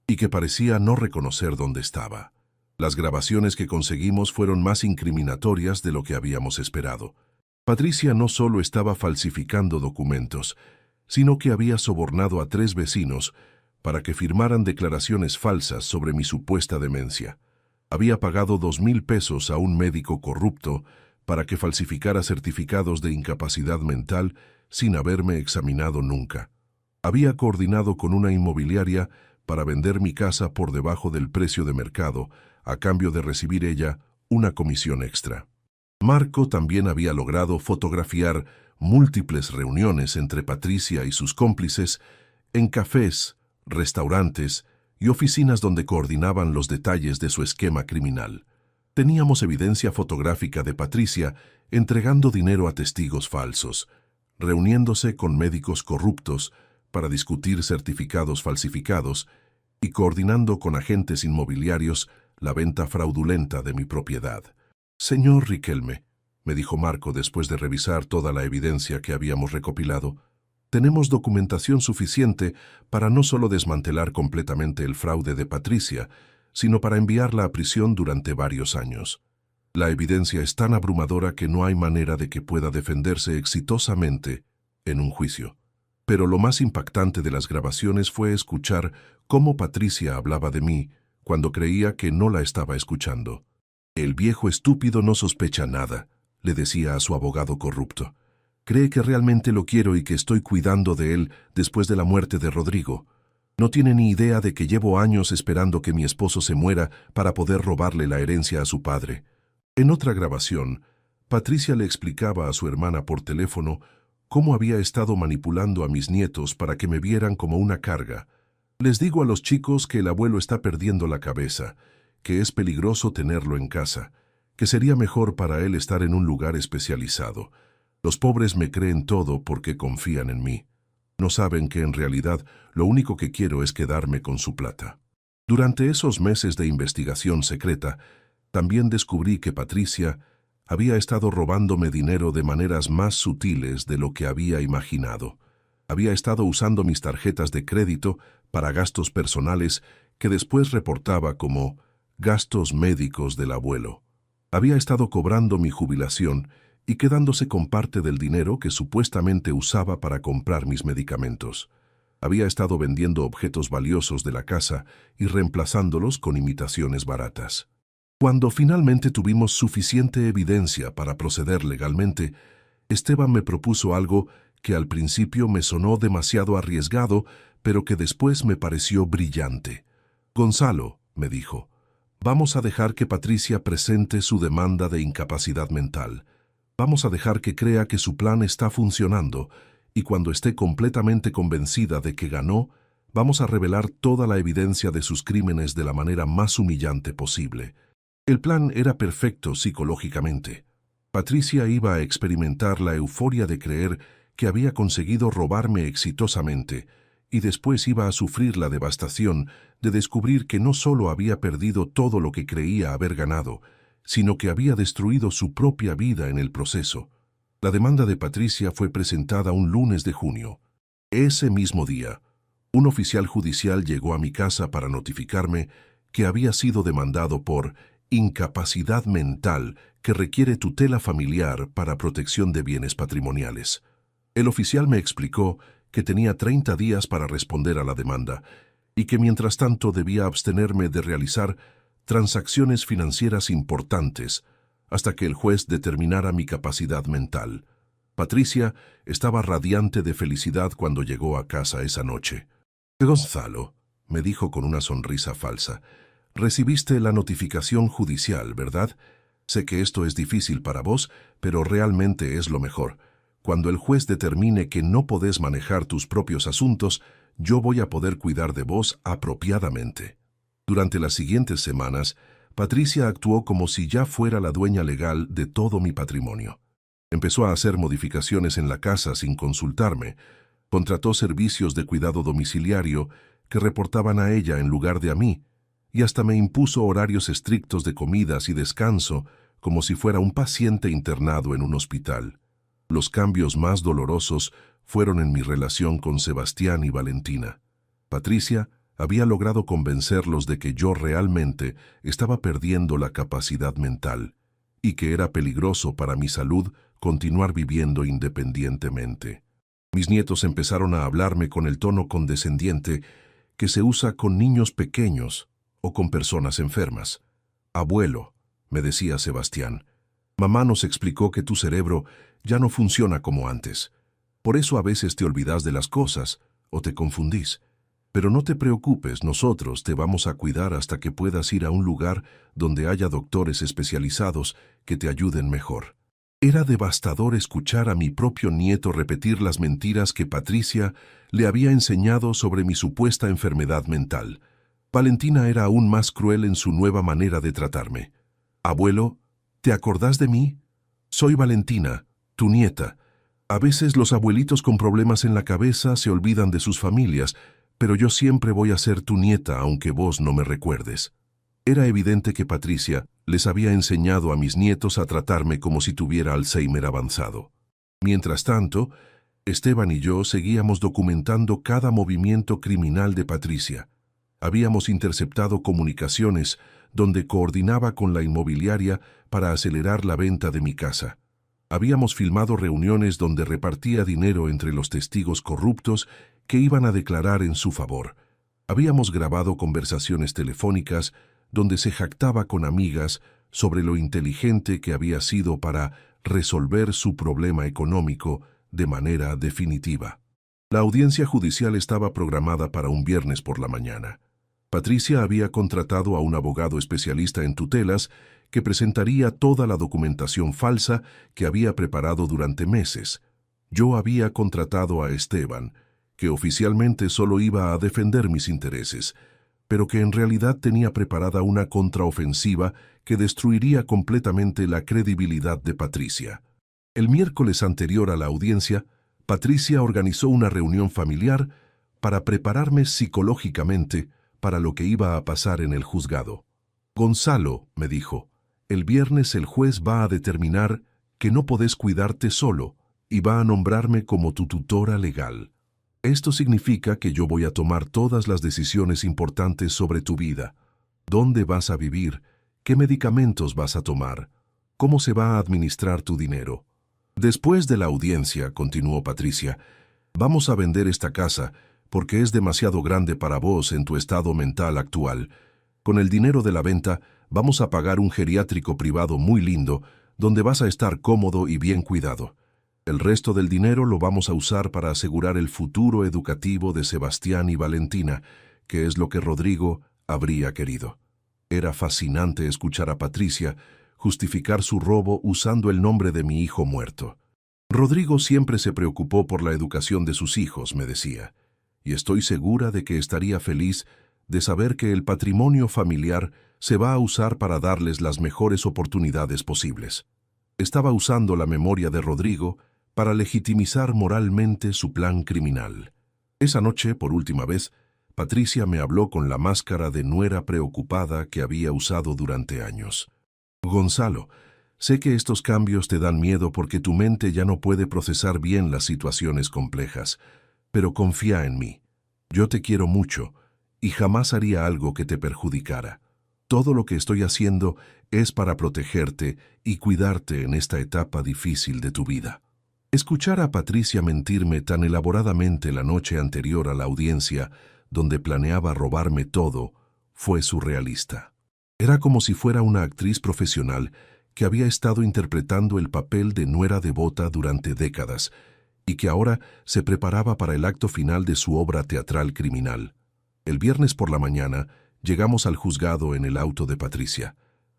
y que parecía no reconocer dónde estaba. Las grabaciones que conseguimos fueron más incriminatorias de lo que habíamos esperado. Patricia no solo estaba falsificando documentos, sino que había sobornado a 3 vecinos para que firmaran declaraciones falsas sobre mi supuesta demencia. Había pagado 2,000 pesos a un médico corrupto para que falsificara certificados de incapacidad mental sin haberme examinado nunca. Había coordinado con una inmobiliaria para vender mi casa por debajo del precio de mercado, a cambio de recibir ella una comisión extra. Marco también había logrado fotografiar múltiples reuniones entre Patricia y sus cómplices en cafés, restaurantes y oficinas donde coordinaban los detalles de su esquema criminal. Teníamos evidencia fotográfica de Patricia entregando dinero a testigos falsos, reuniéndose con médicos corruptos para discutir certificados falsificados y coordinando con agentes inmobiliarios la venta fraudulenta de mi propiedad. «Señor Riquelme», me dijo Marco después de revisar toda la evidencia que habíamos recopilado, «tenemos documentación suficiente para no solo desmantelar completamente el fraude de Patricia, sino para enviarla a prisión durante varios años. La evidencia es tan abrumadora que no hay manera de que pueda defenderse exitosamente en un juicio». Pero lo más impactante de las grabaciones fue escuchar cómo Patricia hablaba de mí cuando creía que no la estaba escuchando. «El viejo estúpido no sospecha nada», le decía a su abogado corrupto. «Cree que realmente lo quiero y que estoy cuidando de él después de la muerte de Rodrigo. No tiene ni idea de que llevo años esperando que mi esposo se muera para poder robarle la herencia a su padre». En otra grabación, Patricia le explicaba a su hermana por teléfono cómo había estado manipulando a mis nietos para que me vieran como una carga. «Les digo a los chicos que el abuelo está perdiendo la cabeza, que es peligroso tenerlo en casa, que sería mejor para él estar en un lugar especializado. Los pobres me creen todo porque confían en mí. No saben que en realidad lo único que quiero es quedarme con su plata». Durante esos meses de investigación secreta, también descubrí que Patricia había estado robándome dinero de maneras más sutiles de lo que había imaginado. Había estado usando mis tarjetas de crédito para gastos personales que después reportaba como gastos médicos del abuelo. Había estado cobrando mi jubilación y quedándose con parte del dinero que supuestamente usaba para comprar mis medicamentos. Había estado vendiendo objetos valiosos de la casa y reemplazándolos con imitaciones baratas. Cuando finalmente tuvimos suficiente evidencia para proceder legalmente, Esteban me propuso algo que al principio me sonó demasiado arriesgado, pero que después me pareció brillante. «Gonzalo», me dijo, «vamos a dejar que Patricia presente su demanda de incapacidad mental. Vamos a dejar que crea que su plan está funcionando, y cuando esté completamente convencida de que ganó, vamos a revelar toda la evidencia de sus crímenes de la manera más humillante posible». El plan era perfecto psicológicamente. Patricia iba a experimentar la euforia de creer que había conseguido robarme exitosamente y después iba a sufrir la devastación de descubrir que no solo había perdido todo lo que creía haber ganado, sino que había destruido su propia vida en el proceso. La demanda de Patricia fue presentada un lunes de junio. Ese mismo día, un oficial judicial llegó a mi casa para notificarme que había sido demandado por incapacidad mental que requiere tutela familiar para protección de bienes patrimoniales. El oficial me explicó que tenía 30 días para responder a la demanda y que mientras tanto debía abstenerme de realizar transacciones financieras importantes hasta que el juez determinara mi capacidad mental. Patricia estaba radiante de felicidad cuando llegó a casa esa noche. «Gonzalo», me dijo con una sonrisa falsa, «recibiste la notificación judicial, ¿verdad? Sé que esto es difícil para vos, pero realmente es lo mejor. Cuando el juez determine que no podés manejar tus propios asuntos, yo voy a poder cuidar de vos apropiadamente». Durante las siguientes semanas, Patricia actuó como si ya fuera la dueña legal de todo mi patrimonio. Empezó a hacer modificaciones en la casa sin consultarme. Contrató servicios de cuidado domiciliario que reportaban a ella en lugar de a mí, y hasta me impuso horarios estrictos de comidas y descanso, como si fuera un paciente internado en un hospital. Los cambios más dolorosos fueron en mi relación con Sebastián y Valentina. Patricia había logrado convencerlos de que yo realmente estaba perdiendo la capacidad mental y que era peligroso para mi salud continuar viviendo independientemente. Mis nietos empezaron a hablarme con el tono condescendiente que se usa con niños pequeños o con personas enfermas. Abuelo, me decía Sebastián, mamá nos explicó que tu cerebro ya no funciona como antes. Por eso a veces te olvidas de las cosas o te confundís. Pero no te preocupes, nosotros te vamos a cuidar hasta que puedas ir a un lugar donde haya doctores especializados que te ayuden mejor. Era devastador escuchar a mi propio nieto repetir las mentiras que Patricia le había enseñado sobre mi supuesta enfermedad mental. Valentina era aún más cruel en su nueva manera de tratarme. Abuelo, ¿te acordás de mí? Soy Valentina, tu nieta. A veces los abuelitos con problemas en la cabeza se olvidan de sus familias, pero yo siempre voy a ser tu nieta aunque vos no me recuerdes. Era evidente que Patricia les había enseñado a mis nietos a tratarme como si tuviera Alzheimer avanzado. Mientras tanto, Esteban y yo seguíamos documentando cada movimiento criminal de Patricia. Habíamos interceptado comunicaciones donde coordinaba con la inmobiliaria para acelerar la venta de mi casa. Habíamos filmado reuniones donde repartía dinero entre los testigos corruptos que iban a declarar en su favor. Habíamos grabado conversaciones telefónicas donde se jactaba con amigas sobre lo inteligente que había sido para resolver su problema económico de manera definitiva. La audiencia judicial estaba programada para un viernes por la mañana. Patricia había contratado a un abogado especialista en tutelas que presentaría toda la documentación falsa que había preparado durante meses. Yo había contratado a Esteban, que oficialmente solo iba a defender mis intereses, pero que en realidad tenía preparada una contraofensiva que destruiría completamente la credibilidad de Patricia. El miércoles anterior a la audiencia, Patricia organizó una reunión familiar para prepararme psicológicamente para lo que iba a pasar en el juzgado. Gonzalo, me dijo, el viernes el juez va a determinar que no podés cuidarte solo y va a nombrarme como tu tutora legal. Esto significa que yo voy a tomar todas las decisiones importantes sobre tu vida. ¿Dónde vas a vivir? ¿Qué medicamentos vas a tomar? ¿Cómo se va a administrar tu dinero? Después de la audiencia, continuó Patricia, vamos a vender esta casa porque es demasiado grande para vos en tu estado mental actual. Con el dinero de la venta, vamos a pagar un geriátrico privado muy lindo donde vas a estar cómodo y bien cuidado. El resto del dinero lo vamos a usar para asegurar el futuro educativo de Sebastián y Valentina, que es lo que Rodrigo habría querido. Era fascinante escuchar a Patricia justificar su robo usando el nombre de mi hijo muerto. Rodrigo siempre se preocupó por la educación de sus hijos, me decía, y estoy segura de que estaría feliz de saber que el patrimonio familiar se va a usar para darles las mejores oportunidades posibles. Estaba usando la memoria de Rodrigo para legitimizar moralmente su plan criminal. Esa noche, por última vez, Patricia me habló con la máscara de nuera preocupada que había usado durante años. Gonzalo, sé que estos cambios te dan miedo porque tu mente ya no puede procesar bien las situaciones complejas, pero confía en mí. Yo te quiero mucho y jamás haría algo que te perjudicara. Todo lo que estoy haciendo es para protegerte y cuidarte en esta etapa difícil de tu vida. Escuchar a Patricia mentirme tan elaboradamente la noche anterior a la audiencia, donde planeaba robarme todo, fue surrealista. Era como si fuera una actriz profesional que había estado interpretando el papel de nuera devota durante décadas y que ahora se preparaba para el acto final de su obra teatral criminal. El viernes por la mañana llegamos al juzgado en el auto de Patricia.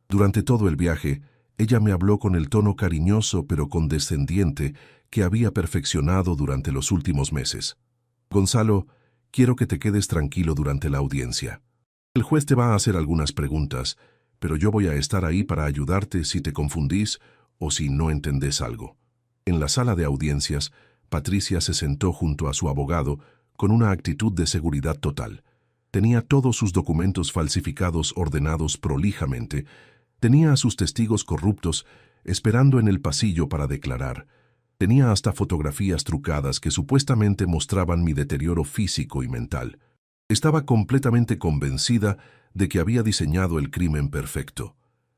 Durante todo el viaje, ella me habló con el tono cariñoso pero condescendiente que había perfeccionado durante los últimos meses. Gonzalo, quiero que te quedes tranquilo durante la audiencia. El juez te va a hacer algunas preguntas, pero yo voy a estar ahí para ayudarte si te confundís o si no entendés algo. En la sala de audiencias, Patricia se sentó junto a su abogado con una actitud de seguridad total. Tenía todos sus documentos falsificados ordenados prolijamente. Tenía a sus testigos corruptos esperando en el pasillo para declarar. Tenía hasta fotografías trucadas que supuestamente mostraban mi deterioro físico y mental. Estaba completamente convencida de que había diseñado el crimen perfecto.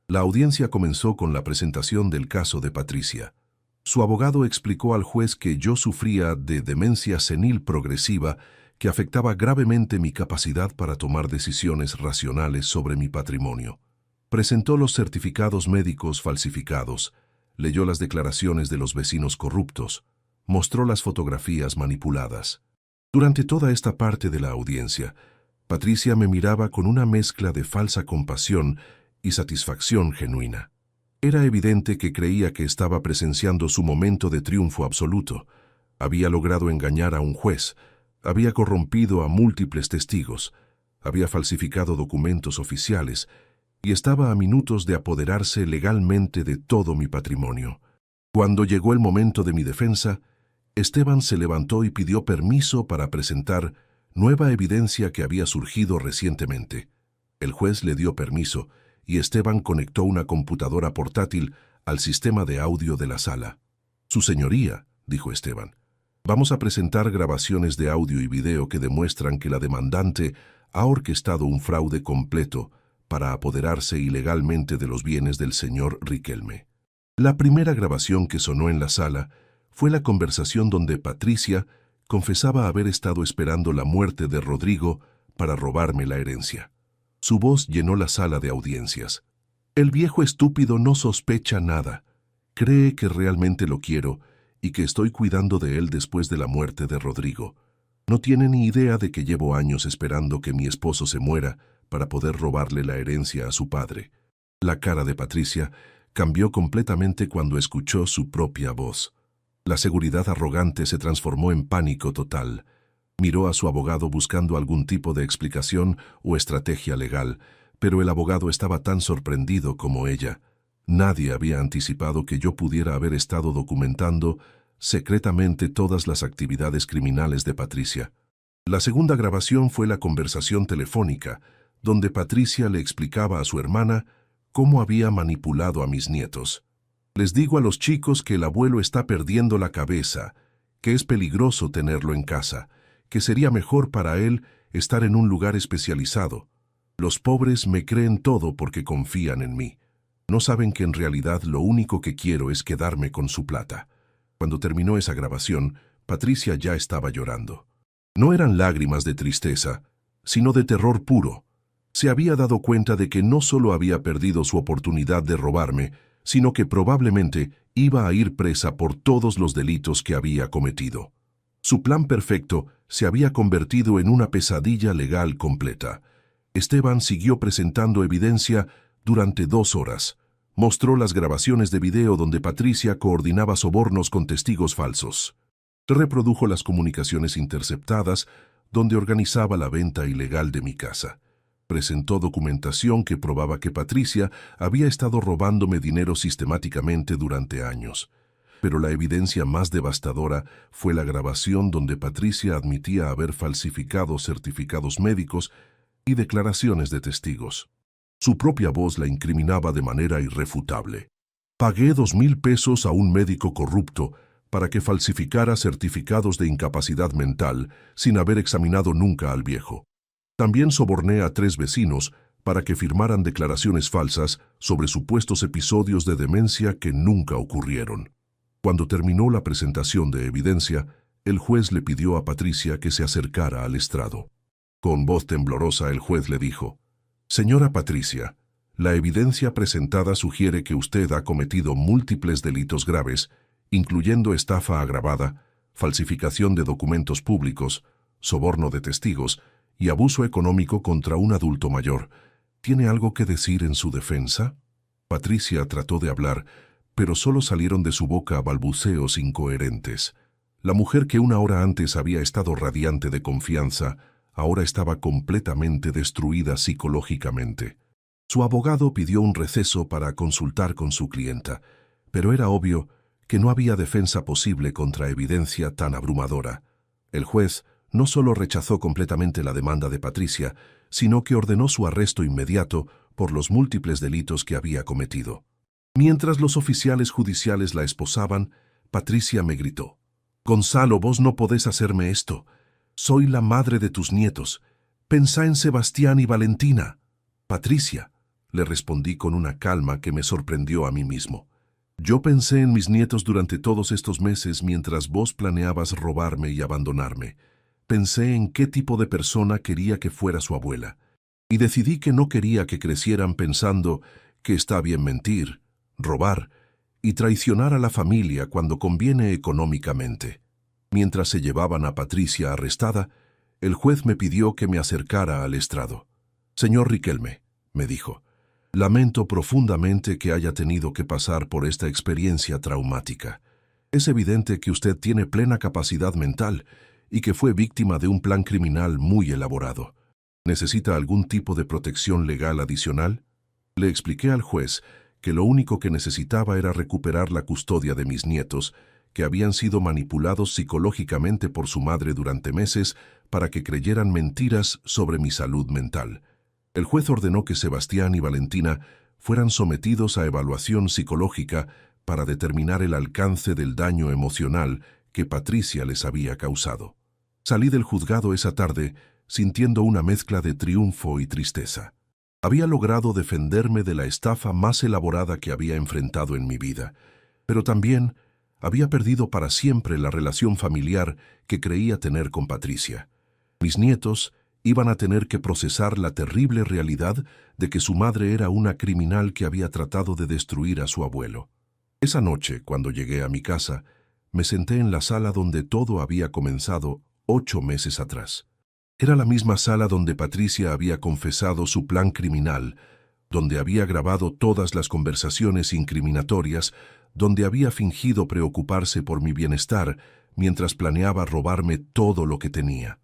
La audiencia comenzó con la presentación del caso de Patricia. Su abogado explicó al juez que yo sufría de demencia senil progresiva que afectaba gravemente mi capacidad para tomar decisiones racionales sobre mi patrimonio. Presentó los certificados médicos falsificados, leyó las declaraciones de los vecinos corruptos, mostró las fotografías manipuladas. Durante toda esta parte de la audiencia, Patricia me miraba con una mezcla de falsa compasión y satisfacción genuina. Era evidente que creía que estaba presenciando su momento de triunfo absoluto. Había logrado engañar a un juez, había corrompido a múltiples testigos, había falsificado documentos oficiales y estaba a minutos de apoderarse legalmente de todo mi patrimonio. Cuando llegó el momento de mi defensa, Esteban se levantó y pidió permiso para presentar nueva evidencia que había surgido recientemente. El juez le dio permiso y Esteban conectó una computadora portátil al sistema de audio de la sala. «Su señoría», dijo Esteban, «vamos a presentar grabaciones de audio y video que demuestran que la demandante ha orquestado un fraude completo para apoderarse ilegalmente de los bienes del señor Riquelme». La primera grabación que sonó en la sala fue la conversación donde Patricia confesaba haber estado esperando la muerte de Rodrigo para robarme la herencia. Su voz llenó la sala de audiencias. «El viejo estúpido no sospecha nada. Cree que realmente lo quiero y que estoy cuidando de él después de la muerte de Rodrigo. No tiene ni idea de que llevo años esperando que mi esposo se muera para poder robarle la herencia a su padre». La cara de Patricia cambió completamente cuando escuchó su propia voz. La seguridad arrogante se transformó en pánico total. Miró a su abogado buscando algún tipo de explicación o estrategia legal, pero el abogado estaba tan sorprendido como ella. Nadie había anticipado que yo pudiera haber estado documentando secretamente todas las actividades criminales de Patricia. La segunda grabación fue la conversación telefónica, donde Patricia le explicaba a su hermana cómo había manipulado a mis nietos. «Les digo a los chicos que el abuelo está perdiendo la cabeza, que es peligroso tenerlo en casa, que sería mejor para él estar en un lugar especializado. Los pobres me creen todo porque confían en mí. No saben que en realidad lo único que quiero es quedarme con su plata». Cuando terminó esa grabación, Patricia ya estaba llorando. No eran lágrimas de tristeza, sino de terror puro. Se había dado cuenta de que no solo había perdido su oportunidad de robarme, sino que probablemente iba a ir presa por todos los delitos que había cometido. Su plan perfecto se había convertido en una pesadilla legal completa. Esteban siguió presentando evidencia durante 2 horas. Mostró las grabaciones de video donde Patricia coordinaba sobornos con testigos falsos. Reprodujo las comunicaciones interceptadas donde organizaba la venta ilegal de mi casa. Presentó documentación que probaba que Patricia había estado robándome dinero sistemáticamente durante años. Pero la evidencia más devastadora fue la grabación donde Patricia admitía haber falsificado certificados médicos y declaraciones de testigos. Su propia voz la incriminaba de manera irrefutable. «Pagué 2,000 pesos a un médico corrupto para que falsificara certificados de incapacidad mental sin haber examinado nunca al viejo. También soborné a 3 vecinos para que firmaran declaraciones falsas sobre supuestos episodios de demencia que nunca ocurrieron». Cuando terminó la presentación de evidencia, el juez le pidió a Patricia que se acercara al estrado. Con voz temblorosa el juez le dijo: «Señora Patricia, la evidencia presentada sugiere que usted ha cometido múltiples delitos graves, incluyendo estafa agravada, falsificación de documentos públicos, soborno de testigos y abuso económico contra un adulto mayor. ¿Tiene algo que decir en su defensa?». Patricia trató de hablar, pero solo salieron de su boca balbuceos incoherentes. La mujer que una hora antes había estado radiante de confianza, ahora estaba completamente destruida psicológicamente. Su abogado pidió un receso para consultar con su clienta, pero era obvio que no había defensa posible contra evidencia tan abrumadora. El juez no solo rechazó completamente la demanda de Patricia, sino que ordenó su arresto inmediato por los múltiples delitos que había cometido. Mientras los oficiales judiciales la esposaban, Patricia me gritó. «Gonzalo, vos no podés hacerme esto. Soy la madre de tus nietos. Pensá en Sebastián y Valentina». «Patricia», le respondí con una calma que me sorprendió a mí mismo. «Yo pensé en mis nietos durante todos estos meses mientras vos planeabas robarme y abandonarme. Pensé en qué tipo de persona quería que fuera su abuela. Y decidí que no quería que crecieran pensando que está bien mentir, robar y traicionar a la familia cuando conviene económicamente». Mientras se llevaban a Patricia arrestada, el juez me pidió que me acercara al estrado. «Señor Riquelme», me dijo, «lamento profundamente que haya tenido que pasar por esta experiencia traumática. Es evidente que usted tiene plena capacidad mental y que fue víctima de un plan criminal muy elaborado. ¿Necesita algún tipo de protección legal adicional?». Le expliqué al juez que lo único que necesitaba era recuperar la custodia de mis nietos, que habían sido manipulados psicológicamente por su madre durante meses para que creyeran mentiras sobre mi salud mental. El juez ordenó que Sebastián y Valentina fueran sometidos a evaluación psicológica para determinar el alcance del daño emocional que Patricia les había causado. Salí del juzgado esa tarde sintiendo una mezcla de triunfo y tristeza. Había logrado defenderme de la estafa más elaborada que había enfrentado en mi vida, pero también había perdido para siempre la relación familiar que creía tener con Patricia. Mis nietos iban a tener que procesar la terrible realidad de que su madre era una criminal que había tratado de destruir a su abuelo. Esa noche, cuando llegué a mi casa, me senté en la sala donde todo había comenzado 8 meses atrás. Era la misma sala donde Patricia había confesado su plan criminal, donde había grabado todas las conversaciones incriminatorias, donde había fingido preocuparse por mi bienestar mientras planeaba robarme todo lo que tenía.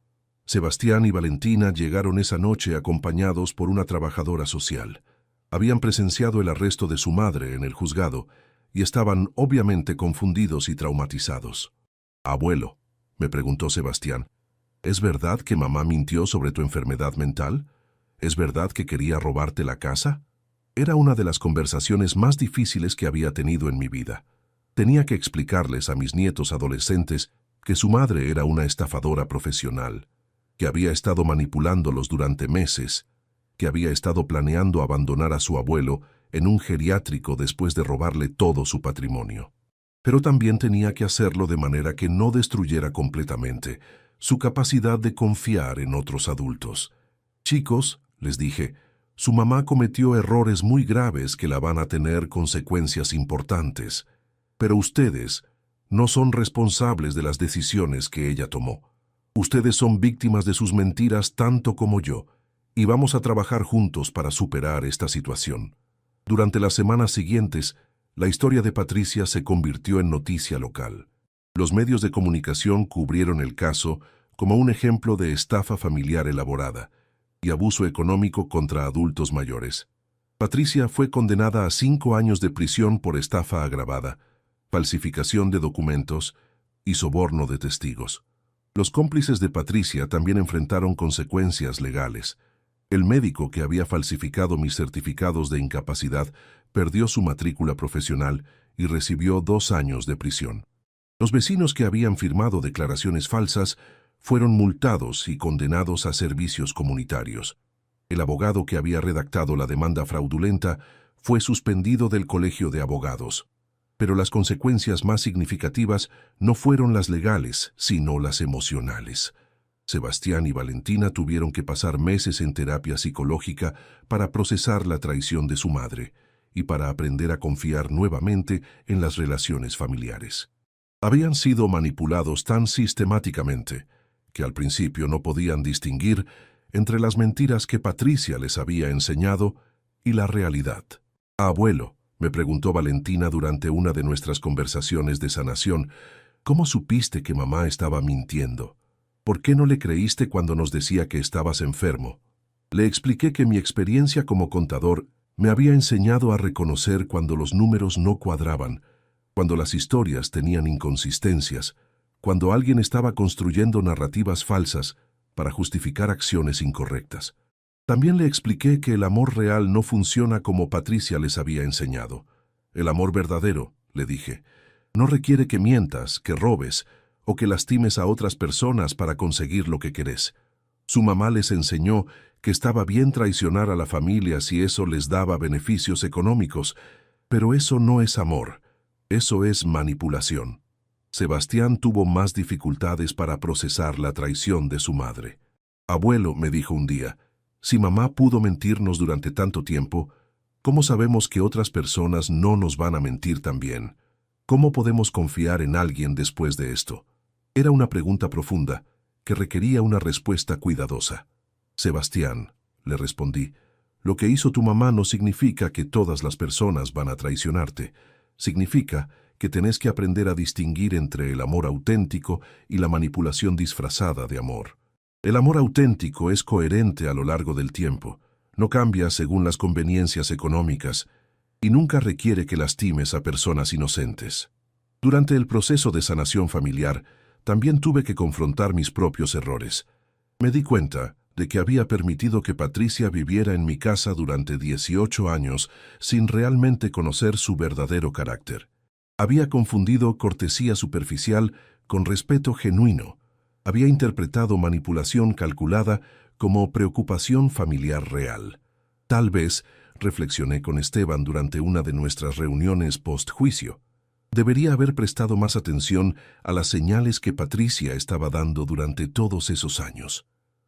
Sebastián y Valentina llegaron esa noche acompañados por una trabajadora social. Habían presenciado el arresto de su madre en el juzgado y estaban obviamente confundidos y traumatizados. «Abuelo», me preguntó Sebastián, «¿es verdad que mamá mintió sobre tu enfermedad mental? ¿Es verdad que quería robarte la casa?». Era una de las conversaciones más difíciles que había tenido en mi vida. Tenía que explicarles a mis nietos adolescentes que su madre era una estafadora profesional, que había estado manipulándolos durante meses, que había estado planeando abandonar a su abuelo en un geriátrico después de robarle todo su patrimonio. Pero también tenía que hacerlo de manera que no destruyera completamente su capacidad de confiar en otros adultos. «Chicos», les dije, «su mamá cometió errores muy graves que la van a tener consecuencias importantes, pero ustedes no son responsables de las decisiones que ella tomó. Ustedes son víctimas de sus mentiras tanto como yo, y vamos a trabajar juntos para superar esta situación». Durante las semanas siguientes, la historia de Patricia se convirtió en noticia local. Los medios de comunicación cubrieron el caso como un ejemplo de estafa familiar elaborada y abuso económico contra adultos mayores. Patricia fue condenada a 5 años de prisión por estafa agravada, falsificación de documentos y soborno de testigos. Los cómplices de Patricia también enfrentaron consecuencias legales. El médico que había falsificado mis certificados de incapacidad perdió su matrícula profesional y recibió 2 años de prisión. Los vecinos que habían firmado declaraciones falsas fueron multados y condenados a servicios comunitarios. El abogado que había redactado la demanda fraudulenta fue suspendido del colegio de abogados. Pero las consecuencias más significativas no fueron las legales, sino las emocionales. Sebastián y Valentina tuvieron que pasar meses en terapia psicológica para procesar la traición de su madre y para aprender a confiar nuevamente en las relaciones familiares. Habían sido manipulados tan sistemáticamente que al principio no podían distinguir entre las mentiras que Patricia les había enseñado y la realidad. «Abuelo», me preguntó Valentina durante una de nuestras conversaciones de sanación, «¿cómo supiste que mamá estaba mintiendo? ¿Por qué no le creíste cuando nos decía que estabas enfermo?». Le expliqué que mi experiencia como contador me había enseñado a reconocer cuando los números no cuadraban, cuando las historias tenían inconsistencias, cuando alguien estaba construyendo narrativas falsas para justificar acciones incorrectas. También le expliqué que el amor real no funciona como Patricia les había enseñado. El amor verdadero, le dije, No requiere que mientas, que robes o que lastimes a otras personas para conseguir lo que querés. Su mamá les enseñó que estaba bien traicionar a la familia si eso les daba beneficios económicos, pero eso no es amor, eso es manipulación. Sebastián tuvo más dificultades para procesar la traición de su madre. Abuelo, me dijo un día, si mamá pudo mentirnos durante tanto tiempo, ¿cómo sabemos que otras personas no nos van a mentir también? ¿Cómo podemos confiar en alguien después de esto? Era una pregunta profunda que requería una respuesta cuidadosa. Sebastián, le respondí, lo que hizo tu mamá no significa que todas las personas van a traicionarte. Significa que tenés que aprender a distinguir entre el amor auténtico y la manipulación disfrazada de amor. El amor auténtico es coherente a lo largo del tiempo, no cambia según las conveniencias económicas y nunca requiere que lastimes a personas inocentes. Durante el proceso de sanación familiar, también tuve que confrontar mis propios errores. Me di cuenta de que había permitido que Patricia viviera en mi casa durante 18 años sin realmente conocer su verdadero carácter. Había confundido cortesía superficial con respeto genuino. Había interpretado manipulación calculada como preocupación familiar real. Tal vez, reflexioné con Esteban durante una de nuestras reuniones post-juicio, debería haber prestado más atención a las señales que Patricia estaba dando durante todos esos años.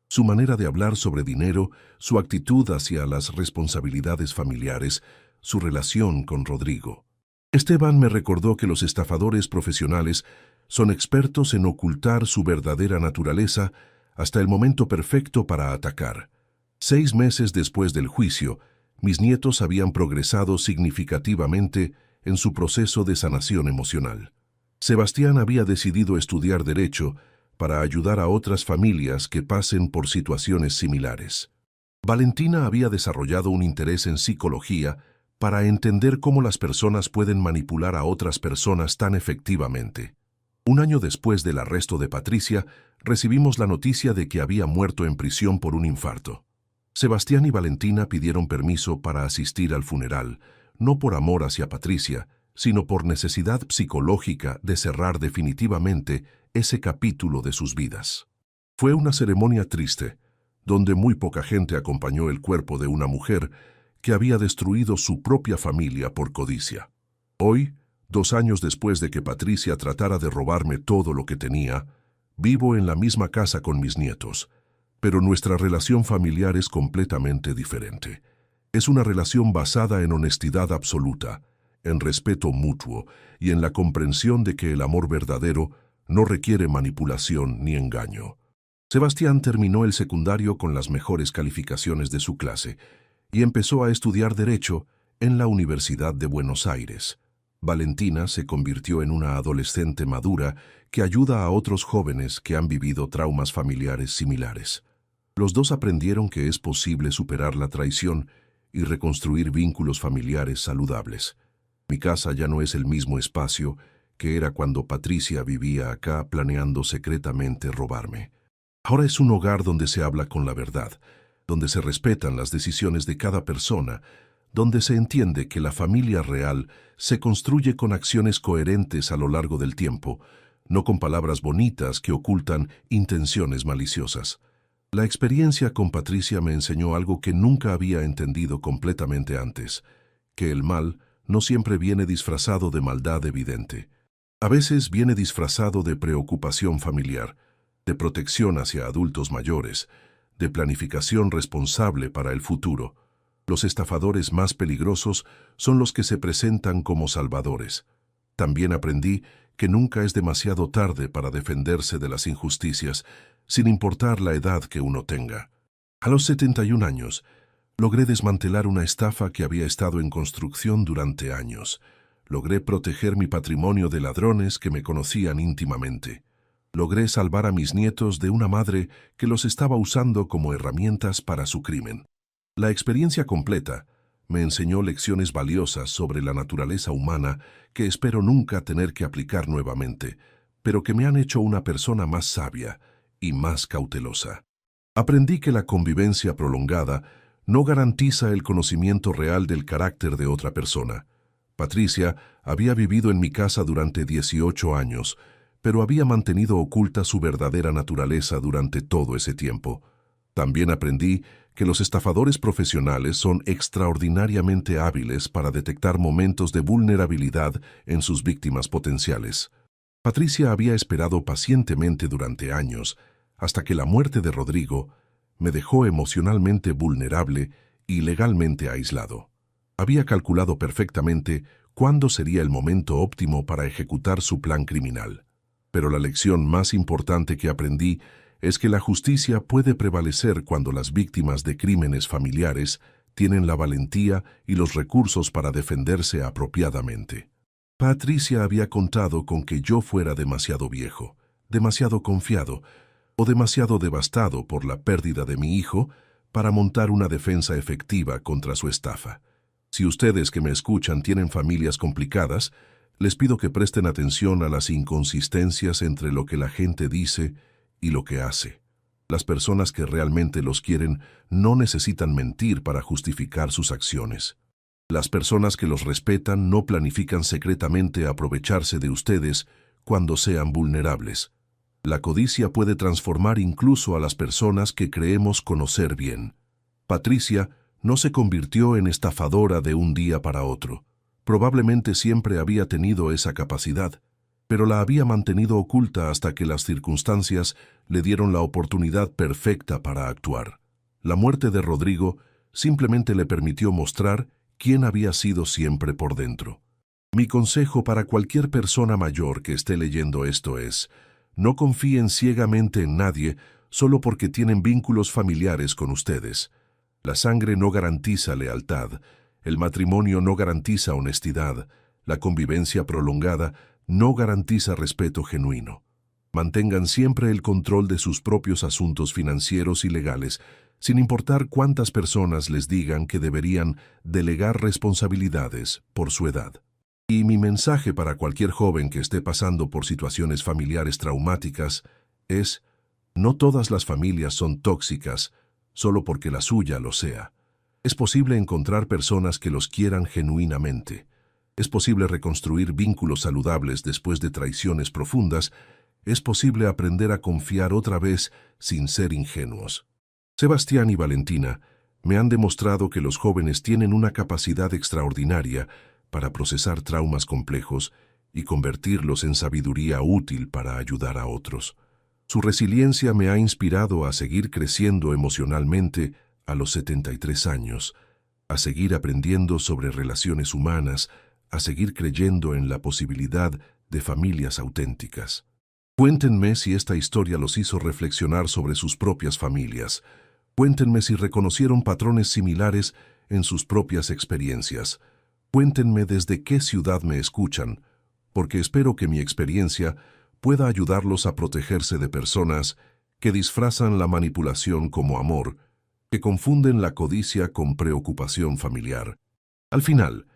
Su manera de hablar sobre dinero, su actitud hacia las responsabilidades familiares, su relación con Rodrigo. Esteban me recordó que los estafadores profesionales son expertos en ocultar su verdadera naturaleza hasta el momento perfecto para atacar. 6 meses después del juicio, mis nietos habían progresado significativamente en su proceso de sanación emocional. Sebastián había decidido estudiar Derecho para ayudar a otras familias que pasen por situaciones similares. Valentina había desarrollado un interés en psicología para entender cómo las personas pueden manipular a otras personas tan efectivamente. Un año después del arresto de Patricia, recibimos la noticia de que había muerto en prisión por un infarto. Sebastián y Valentina pidieron permiso para asistir al funeral, no por amor hacia Patricia, sino por necesidad psicológica de cerrar definitivamente ese capítulo de sus vidas. Fue una ceremonia triste, donde muy poca gente acompañó el cuerpo de una mujer que había destruido su propia familia por codicia. Hoy, 2 años después de que Patricia tratara de robarme todo lo que tenía, vivo en la misma casa con mis nietos, pero nuestra relación familiar es completamente diferente. Es una relación basada en honestidad absoluta, en respeto mutuo y en la comprensión de que el amor verdadero no requiere manipulación ni engaño. Sebastián terminó el secundario con las mejores calificaciones de su clase y empezó a estudiar Derecho en la Universidad de Buenos Aires. Valentina se convirtió en una adolescente madura que ayuda a otros jóvenes que han vivido traumas familiares similares. Los dos aprendieron que es posible superar la traición y reconstruir vínculos familiares saludables. Mi casa ya no es el mismo espacio que era cuando Patricia vivía acá planeando secretamente robarme. Ahora es un hogar donde se habla con la verdad, donde se respetan las decisiones de cada persona, donde se entiende que la familia real se construye con acciones coherentes a lo largo del tiempo, no con palabras bonitas que ocultan intenciones maliciosas. La experiencia con Patricia me enseñó algo que nunca había entendido completamente antes, que el mal no siempre viene disfrazado de maldad evidente. A veces viene disfrazado de preocupación familiar, de protección hacia adultos mayores, de planificación responsable para el futuro. Los estafadores más peligrosos son los que se presentan como salvadores. También aprendí que nunca es demasiado tarde para defenderse de las injusticias, sin importar la edad que uno tenga. A los 71 años, logré desmantelar una estafa que había estado en construcción durante años. Logré proteger mi patrimonio de ladrones que me conocían íntimamente. Logré salvar a mis nietos de una madre que los estaba usando como herramientas para su crimen. La experiencia completa me enseñó lecciones valiosas sobre la naturaleza humana que espero nunca tener que aplicar nuevamente, pero que me han hecho una persona más sabia y más cautelosa. Aprendí que la convivencia prolongada no garantiza el conocimiento real del carácter de otra persona, Patricia había vivido en mi casa durante 18 años, pero había mantenido oculta su verdadera naturaleza durante todo ese tiempo. También aprendí que los estafadores profesionales son extraordinariamente hábiles para detectar momentos de vulnerabilidad en sus víctimas potenciales. Patricia había esperado pacientemente durante años, hasta que la muerte de Rodrigo me dejó emocionalmente vulnerable y legalmente aislado. Había calculado perfectamente cuándo sería el momento óptimo para ejecutar su plan criminal. Pero la lección más importante que aprendí es que la justicia puede prevalecer cuando las víctimas de crímenes familiares tienen la valentía y los recursos para defenderse apropiadamente. Patricia había contado con que yo fuera demasiado viejo, demasiado confiado o demasiado devastado por la pérdida de mi hijo para montar una defensa efectiva contra su estafa. Si ustedes que me escuchan tienen familias complicadas, les pido que presten atención a las inconsistencias entre lo que la gente dice y lo que hace. Las personas que realmente los quieren no necesitan mentir para justificar sus acciones. Las personas que los respetan no planifican secretamente aprovecharse de ustedes cuando sean vulnerables. La codicia puede transformar incluso a las personas que creemos conocer bien. Patricia no se convirtió en estafadora de un día para otro. Probablemente siempre había tenido esa capacidad, pero la había mantenido oculta hasta que las circunstancias le dieron la oportunidad perfecta para actuar. La muerte de Rodrigo simplemente le permitió mostrar quién había sido siempre por dentro. Mi consejo para cualquier persona mayor que esté leyendo esto es: no confíen ciegamente en nadie solo porque tienen vínculos familiares con ustedes. La sangre no garantiza lealtad, el matrimonio no garantiza honestidad, la convivencia prolongada no garantiza respeto genuino. Mantengan siempre el control de sus propios asuntos financieros y legales, sin importar cuántas personas les digan que deberían delegar responsabilidades por su edad. Y mi mensaje para cualquier joven que esté pasando por situaciones familiares traumáticas es: no todas las familias son tóxicas solo porque la suya lo sea. Es posible encontrar personas que los quieran genuinamente. Es posible reconstruir vínculos saludables después de traiciones profundas. Es posible aprender a confiar otra vez sin ser ingenuos. Sebastián y Valentina me han demostrado que los jóvenes tienen una capacidad extraordinaria para procesar traumas complejos y convertirlos en sabiduría útil para ayudar a otros. Su resiliencia me ha inspirado a seguir creciendo emocionalmente a los 73 años, a seguir aprendiendo sobre relaciones humanas, a seguir creyendo en la posibilidad de familias auténticas. Cuéntenme si esta historia los hizo reflexionar sobre sus propias familias. Cuéntenme si reconocieron patrones similares en sus propias experiencias. Cuéntenme desde qué ciudad me escuchan, porque espero que mi experiencia pueda ayudarlos a protegerse de personas que disfrazan la manipulación como amor, que confunden la codicia con preocupación familiar. Al final,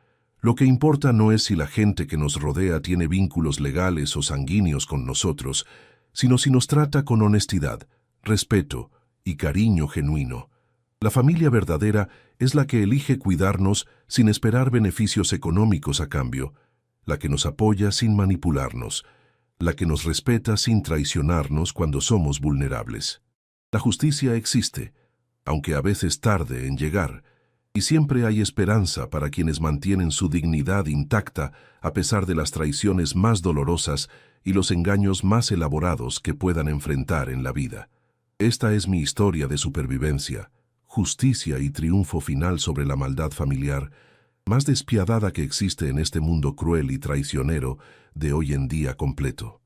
lo que importa no es si la gente que nos rodea tiene vínculos legales o sanguíneos con nosotros, sino si nos trata con honestidad, respeto y cariño genuino. La familia verdadera es la que elige cuidarnos sin esperar beneficios económicos a cambio, la que nos apoya sin manipularnos, la que nos respeta sin traicionarnos cuando somos vulnerables. La justicia existe, aunque a veces tarde en llegar, y siempre hay esperanza para quienes mantienen su dignidad intacta a pesar de las traiciones más dolorosas y los engaños más elaborados que puedan enfrentar en la vida. Esta es mi historia de supervivencia, justicia y triunfo final sobre la maldad familiar, más despiadada que existe en este mundo cruel y traicionero de hoy en día completo.